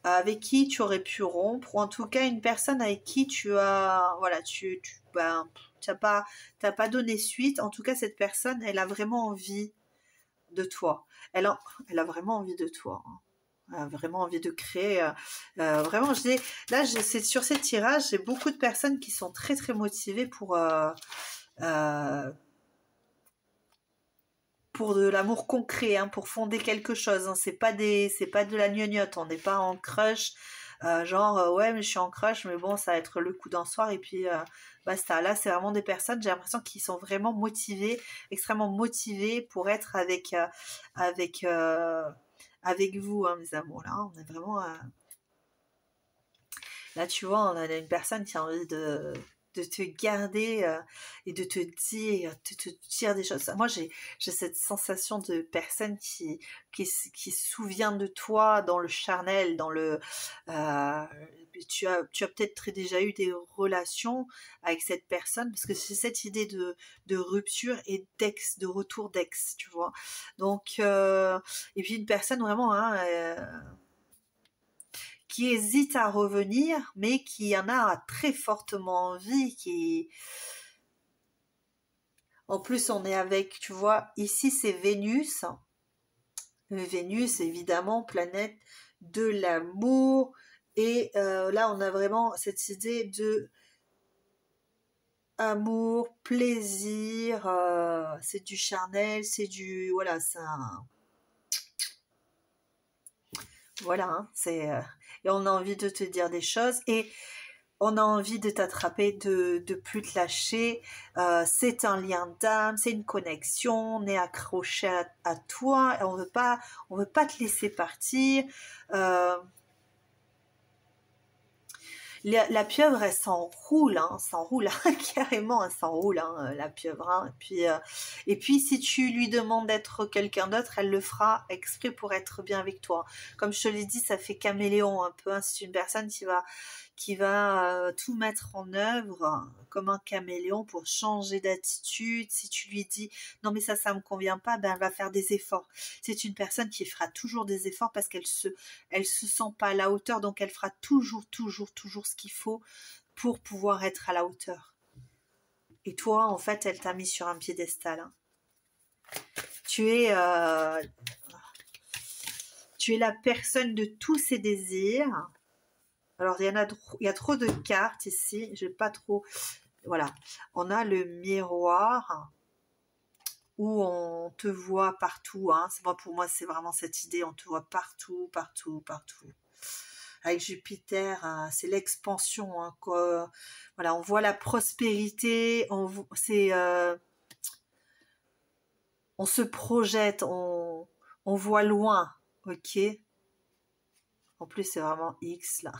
avec qui tu aurais pu rompre, ou en tout cas une personne avec qui tu as, voilà, ben, t'as pas donné suite. En tout cas, cette personne, elle a vraiment envie de toi. Elle a vraiment envie de toi, hein. Elle a vraiment envie de créer. Vraiment, c'est sur ces tirages, j'ai beaucoup de personnes qui sont très très motivées euh, pour de l'amour concret, hein, pour fonder quelque chose, hein. C'est pas de la gnognotte. On n'est pas en crush, genre ouais, mais je suis en crush, mais bon, ça va être le coup d'un soir et puis basta. Là, c'est vraiment des personnes. J'ai l'impression qu'ils sont vraiment motivés, extrêmement motivés pour être avec avec vous, hein, mes amours. Là, on est vraiment là, tu vois, on a une personne qui a envie de te garder et de te dire des choses. Moi, j'ai cette sensation de personne qui se souvient de toi dans le charnel, dans le... euh, tu as peut-être déjà eu des relations avec cette personne, parce que c'est cette idée de rupture et d'ex, de retour d'ex, tu vois. Donc, et puis une personne vraiment... Hein, qui hésite à revenir, mais qui en a très fortement envie, qui... En plus, on est avec, tu vois, ici c'est Vénus. Vénus, évidemment, planète de l'amour. Et là, on a vraiment cette idée de amour, plaisir, c'est du charnel, c'est du... Voilà, voilà, hein, et on a envie de te dire des choses. Et on a envie de t'attraper, de plus te lâcher. C'est un lien d'âme, c'est une connexion. On est accroché à toi. Et on veut pas te laisser partir. Euh, la pieuvre, elle s'enroule, hein, s'enroule carrément, elle s'enroule, hein, la pieuvre. Hein. Et puis, si tu lui demandes d'être quelqu'un d'autre, elle le fera exprès pour être bien avec toi. Comme je te l'ai dit, ça fait caméléon un peu. Hein. C'est une personne qui va tout mettre en œuvre comme un caméléon pour changer d'attitude. Si tu lui dis non mais ça me convient pas, ben elle va faire des efforts. C'est une personne qui fera toujours des efforts parce elle se sent pas à la hauteur, donc elle fera toujours ce qu'il faut pour pouvoir être à la hauteur. Et toi, en fait, elle t'a mis sur un piédestal. Hein. Tu es tu es la personne de tous ses désirs. Alors, il y a trop de cartes ici. Je vais pas trop... Voilà. On a le miroir où on te voit partout. Hein. Pour moi, c'est vraiment cette idée. On te voit partout. Avec Jupiter, hein, c'est l'expansion. Hein, voilà, on voit la prospérité. On se projette. On voit loin. Ok. En plus, c'est vraiment X là.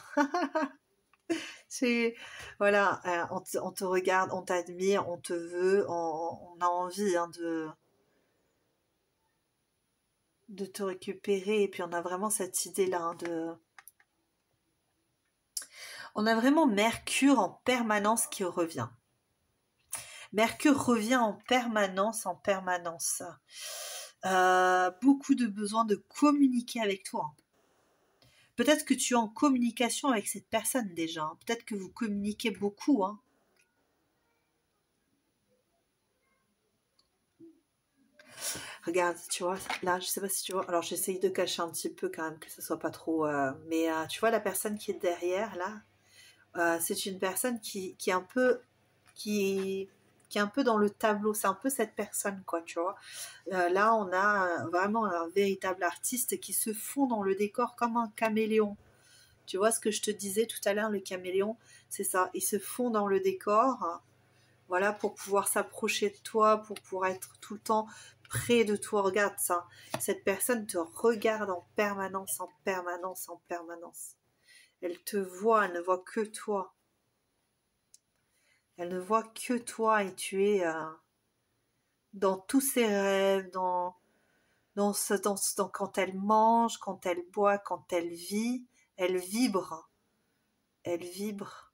C'est voilà, on te regarde, on t'admire, on te veut, on a envie hein, de te récupérer. Et puis on a vraiment cette idée-là on a vraiment Mercure en permanence qui revient. Mercure revient en permanence. beaucoup de besoin de communiquer avec toi. Peut-être que tu es en communication avec cette personne déjà. Hein. Peut-être que vous communiquez beaucoup. Hein. Regarde, tu vois, là, je sais pas si tu vois. Alors, j'essaye de cacher un petit peu quand même, que ce soit pas trop. Mais tu vois, la personne qui est derrière, là, c'est une personne qui est un peu. Qui est un peu dans le tableau. C'est un peu cette personne, quoi, tu vois. Là, on a vraiment un véritable artiste qui se fond dans le décor comme un caméléon. Tu vois ce que je te disais tout à l'heure, le caméléon, c'est ça. Il se fond dans le décor, hein, voilà, pour pouvoir s'approcher de toi, pour pouvoir être tout le temps près de toi. Regarde ça. Cette personne te regarde en permanence, en permanence, en permanence. Elle te voit, elle ne voit que toi. Elle ne voit que toi et tu es dans tous ses rêves, quand elle mange, quand elle boit, quand elle vit, elle vibre. Elle vibre.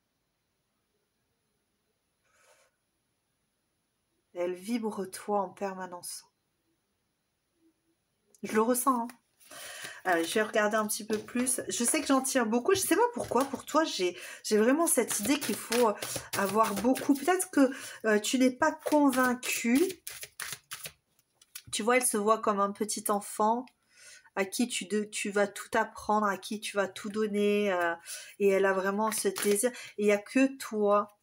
Elle vibre toi en permanence. Je le ressens. Hein. Alors, je vais regarder un petit peu plus. Je sais que j'en tire beaucoup. Je sais pas pourquoi. Pour toi, j'ai vraiment cette idée qu'il faut avoir beaucoup. Peut-être que tu n'es pas convaincu. Tu vois, elle se voit comme un petit enfant à qui tu vas tout apprendre, à qui tu vas tout donner. Et elle a vraiment ce désir. Et il n'y a que toi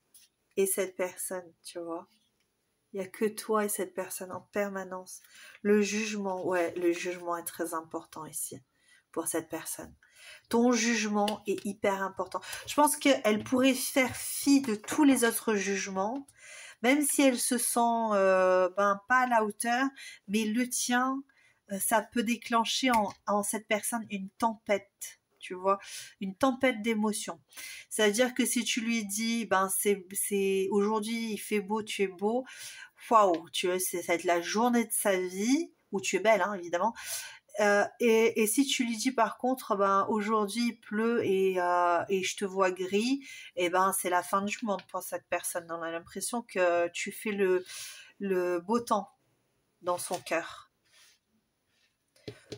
et cette personne, tu vois. Il n'y a que toi et cette personne en permanence. Le jugement, ouais, le jugement est très important ici pour cette personne. Ton jugement est hyper important. Je pense qu'elle pourrait faire fi de tous les autres jugements, même si elle se sent pas à la hauteur, mais le tien, ça peut déclencher en cette personne une tempête. Tu vois, une tempête d'émotions. C'est-à-dire que si tu lui dis, c'est aujourd'hui il fait beau, tu es beau, waouh, tu vois, ça va être la journée de sa vie, où tu es belle, hein, évidemment. Et si tu lui dis par contre, aujourd'hui il pleut et je te vois gris, et c'est la fin du monde pour cette personne. On a l'impression que tu fais le beau temps dans son cœur.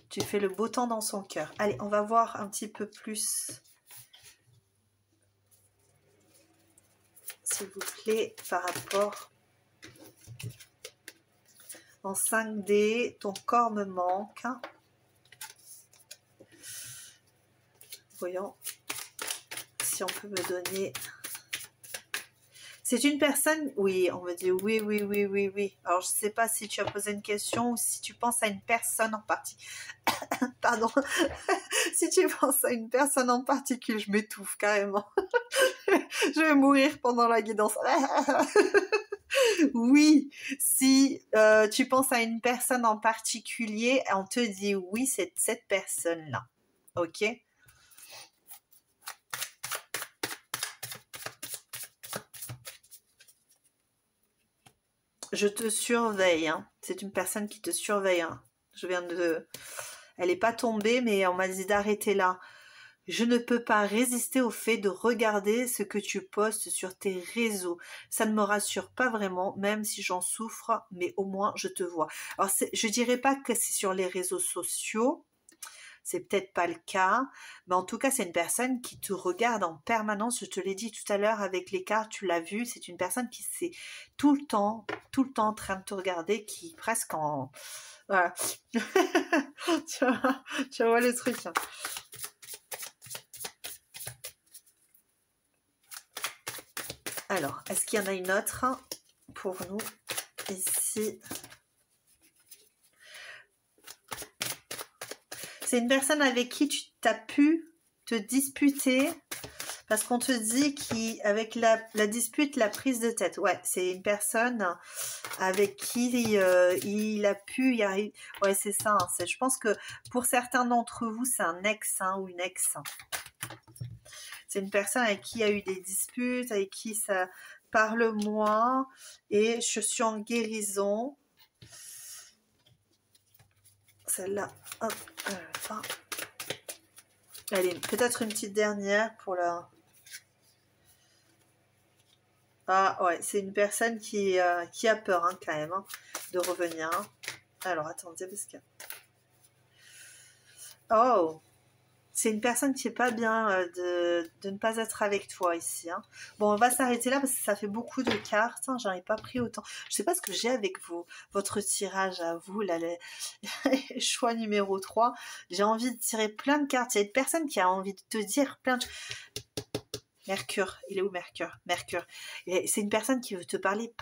Tu fais le beau temps dans son cœur. Allez, on va voir un petit peu plus, s'il vous plaît, par rapport en 5D. Ton corps me manque. Voyons si on peut me donner. C'est une personne, oui, on me dit oui, oui, oui, oui, oui. Alors, je ne sais pas si tu as posé une question ou si tu penses à une personne en particulier. Pardon. Si tu penses à une personne en particulier, je m'étouffe carrément. Je vais mourir pendant la guidance. Oui, si tu penses à une personne en particulier, on te dit oui, c'est cette personne-là. Ok? Je te surveille, hein. C'est une personne qui te surveille. Hein. Elle n'est pas tombée, mais on m'a dit d'arrêter là. Je ne peux pas résister au fait de regarder ce que tu postes sur tes réseaux. Ça ne me rassure pas vraiment, même si j'en souffre, mais au moins je te vois. Alors, je dirais pas que c'est sur les réseaux sociaux. C'est peut-être pas le cas, mais en tout cas, c'est une personne qui te regarde en permanence. Je te l'ai dit tout à l'heure avec les cartes, tu l'as vu, c'est une personne qui c'est tout le temps en train de te regarder, qui presque en... Voilà. tu vois les trucs. Hein. Alors, est-ce qu'il y en a une autre pour nous ici? C'est une personne avec qui tu as pu te disputer parce qu'on te dit qu'avec la dispute, la prise de tête. Ouais, c'est une personne avec qui il a pu y arriver. Ouais, c'est ça. Hein, je pense que pour certains d'entre vous, c'est un ex ou une ex. C'est une personne avec qui il y a eu des disputes, avec qui ça parle moins. Et je suis en guérison. Celle-là, hop, enfin. Allez, peut-être une petite dernière pour la... Ah ouais, c'est une personne qui a peur hein, quand même hein, de revenir. Hein. Alors, attendez, parce que... Oh, c'est une personne qui est pas bien de ne pas être avec toi ici. Hein. Bon, on va s'arrêter là parce que ça fait beaucoup de cartes. Hein, j'en ai pas pris autant. Je sais pas ce que j'ai avec vous. Votre tirage à vous, là, choix numéro 3. J'ai envie de tirer plein de cartes. Il y a une personne qui a envie de te dire plein de... Mercure, il est où Mercure? Mercure. C'est une personne qui veut te parler.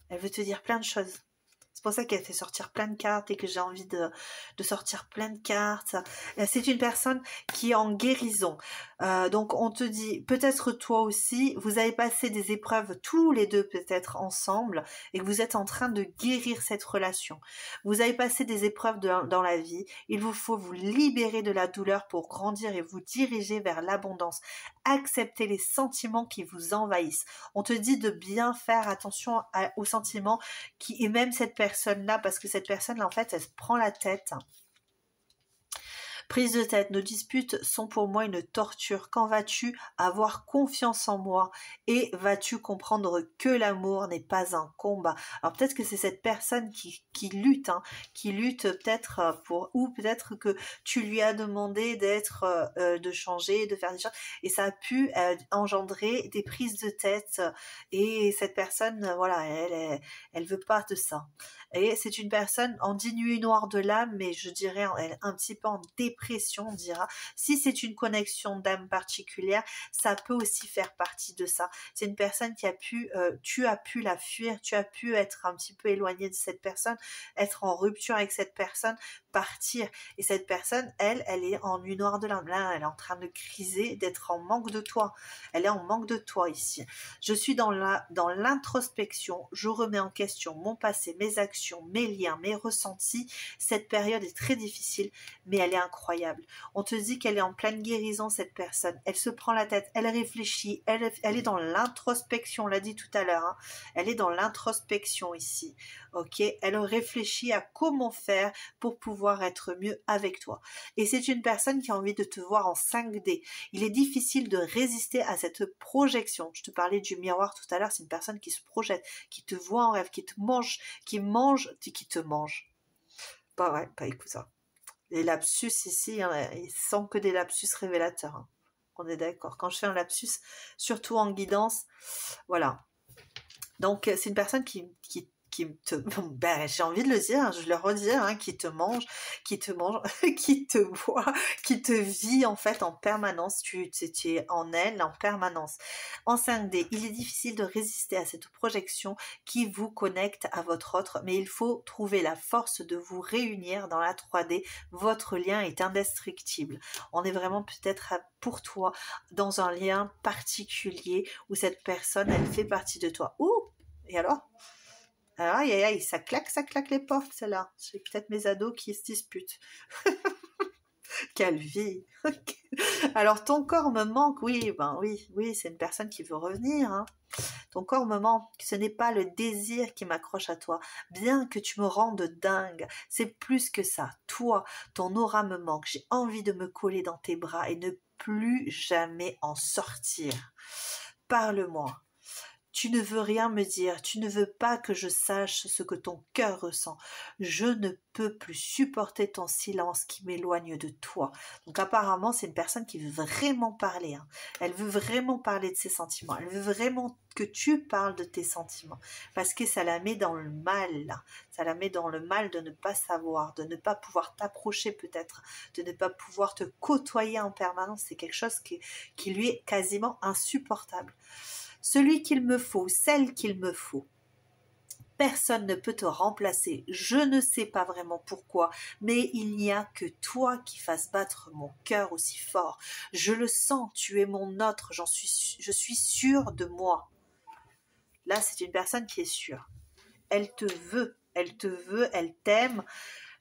Elle veut te dire plein de choses. C'est pour ça qu'elle fait sortir plein de cartes et que j'ai envie de sortir plein de cartes. C'est une personne qui est en guérison. Donc on te dit, peut-être toi aussi, vous avez passé des épreuves tous les deux peut-être ensemble et que vous êtes en train de guérir cette relation. Vous avez passé des épreuves dans la vie. Il vous faut vous libérer de la douleur pour grandir et vous diriger vers l'abondance. Acceptez les sentiments qui vous envahissent. On te dit de bien faire attention aux sentiments et même cette personne-là, parce que cette personne-là, en fait, elle se prend la tête. Prise de tête, nos disputes sont pour moi une torture. Quand vas-tu avoir confiance en moi et vas-tu comprendre que l'amour n'est pas un combat? Alors peut-être que c'est cette personne qui lutte, hein, qui lutte peut-être pour, ou peut-être que tu lui as demandé de changer, de faire des choses, et ça a pu engendrer des prises de tête. Et cette personne, voilà, elle veut pas de ça. Et c'est une personne en nuit noire de l'âme, mais je dirais un petit peu en dépression, on dira. Si c'est une connexion d'âme particulière, ça peut aussi faire partie de ça. C'est une personne qui a pu, tu as pu la fuir, tu as pu être un petit peu éloigné de cette personne, être en rupture avec cette personne, partir. Et cette personne, elle est en nuit noire de l'âme. Là, elle est en train de criser, d'être en manque de toi. Elle est en manque de toi ici. Je suis dans l'introspection, je remets en question mon passé, mes actions, mes liens, mes ressentis. Cette période est très difficile, mais elle est incroyable. On te dit qu'elle est en pleine guérison, cette personne. Elle se prend la tête, elle réfléchit, elle est dans l'introspection, on l'a dit tout à l'heure. Hein. Elle est dans l'introspection ici. Ok, elle réfléchit à comment faire pour pouvoir être mieux avec toi. Et c'est une personne qui a envie de te voir en 5D. Il est difficile de résister à cette projection. Je te parlais du miroir tout à l'heure, c'est une personne qui se projette, qui te voit en rêve, qui te mange, qui te mange. Bah ouais, bah écoute ça. Les lapsus ici, hein, ils sont que des lapsus révélateurs. Hein. On est d'accord. Quand je fais un lapsus, surtout en guidance, voilà. Donc c'est une personne qui te, ben, j'ai envie de le dire, je le redis, hein, qui te mange, qui te voit, qui te vit en fait en permanence, tu es en elle en permanence. En 5D, il est difficile de résister à cette projection qui vous connecte à votre autre, mais il faut trouver la force de vous réunir dans la 3D, votre lien est indestructible. On est vraiment peut-être pour toi dans un lien particulier où cette personne, elle fait partie de toi. Ouh, et alors? Alors, aïe, aïe, aïe, ça claque les portes, celle-là. C'est peut-être mes ados qui se disputent. Quelle vie. Alors, ton corps me manque, oui, ben oui, c'est une personne qui veut revenir. Hein. Ton corps me manque, ce n'est pas le désir qui m'accroche à toi, bien que tu me rendes dingue, c'est plus que ça. Toi, ton aura me manque, j'ai envie de me coller dans tes bras et ne plus jamais en sortir. Parle-moi. Tu ne veux rien me dire, tu ne veux pas que je sache ce que ton cœur ressent. Je ne peux plus supporter ton silence qui m'éloigne de toi. Donc apparemment, c'est une personne qui veut vraiment parler. Hein. Elle veut vraiment parler de ses sentiments. Elle veut vraiment que tu parles de tes sentiments. Parce que ça la met dans le mal. Là. Ça la met dans le mal de ne pas savoir, de ne pas pouvoir t'approcher peut-être, de ne pas pouvoir te côtoyer en permanence. C'est quelque chose qui lui est quasiment insupportable. Celui qu'il me faut, celle qu'il me faut. Personne ne peut te remplacer. Je ne sais pas vraiment pourquoi, mais il n'y a que toi qui fasses battre mon cœur aussi fort. Je le sens, tu es mon autre, je suis sûre de moi. Là, c'est une personne qui est sûre. Elle te veut, elle t'aime.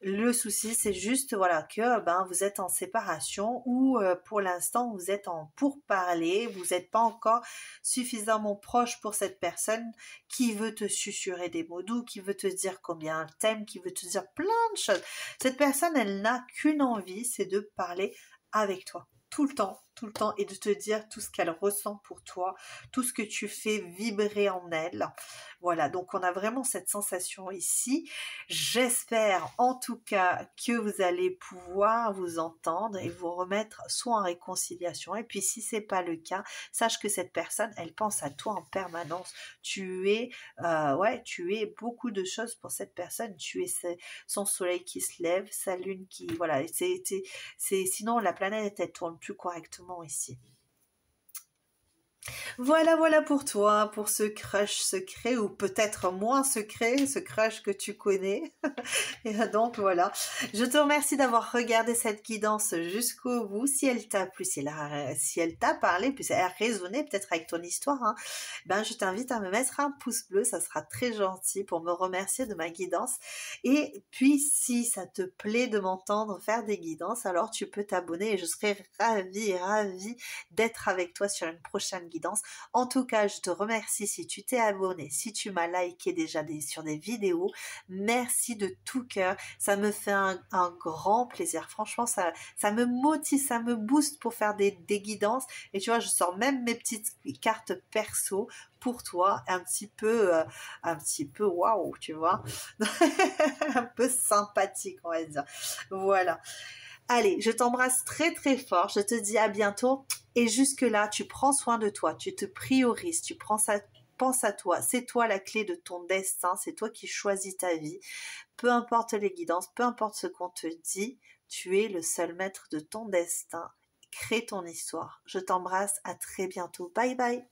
Le souci, c'est juste voilà que vous êtes en séparation ou pour l'instant vous êtes en pourparlers, vous n'êtes pas encore suffisamment proche pour cette personne qui veut te susurrer des mots doux, qui veut te dire combien elle t'aime, qui veut te dire plein de choses. Cette personne, elle n'a qu'une envie, c'est de parler avec toi tout le temps. tout le temps et de te dire tout ce qu'elle ressent pour toi, tout ce que tu fais vibrer en elle. Voilà, donc on a vraiment cette sensation ici. J'espère en tout cas que vous allez pouvoir vous entendre et vous remettre soit en réconciliation. Et puis si c'est pas le cas, sache que cette personne, elle pense à toi en permanence. Tu es beaucoup de choses pour cette personne. Tu es son soleil qui se lève, sa lune qui, voilà, sinon la planète elle tourne plus correctement ici. Voilà, voilà pour toi, pour ce crush secret ou peut-être moins secret, ce crush que tu connais. Et donc voilà, je te remercie d'avoir regardé cette guidance jusqu'au bout. Si elle t'a plu, si elle t'a parlé, puis elle a résonné peut-être avec ton histoire, hein, ben je t'invite à me mettre un pouce bleu, ça sera très gentil pour me remercier de ma guidance. Et puis si ça te plaît de m'entendre faire des guidances, alors tu peux t'abonner et je serai ravie d'être avec toi sur une prochaine guidance. En tout cas, je te remercie si tu t'es abonné, si tu m'as liké déjà sur des vidéos. Merci de tout cœur. Ça me fait un grand plaisir. Franchement, ça me motive, ça me booste pour faire des guidances. Et tu vois, je sors même mes petites cartes perso pour toi, un petit peu waouh, tu vois, un peu sympathique, on va dire. Voilà. Allez, je t'embrasse très très fort. Je te dis à bientôt. Et jusque-là, tu prends soin de toi, tu te priorises, penses à toi. C'est toi la clé de ton destin, c'est toi qui choisis ta vie. Peu importe les guidances, peu importe ce qu'on te dit, tu es le seul maître de ton destin. Crée ton histoire. Je t'embrasse, à très bientôt. Bye bye.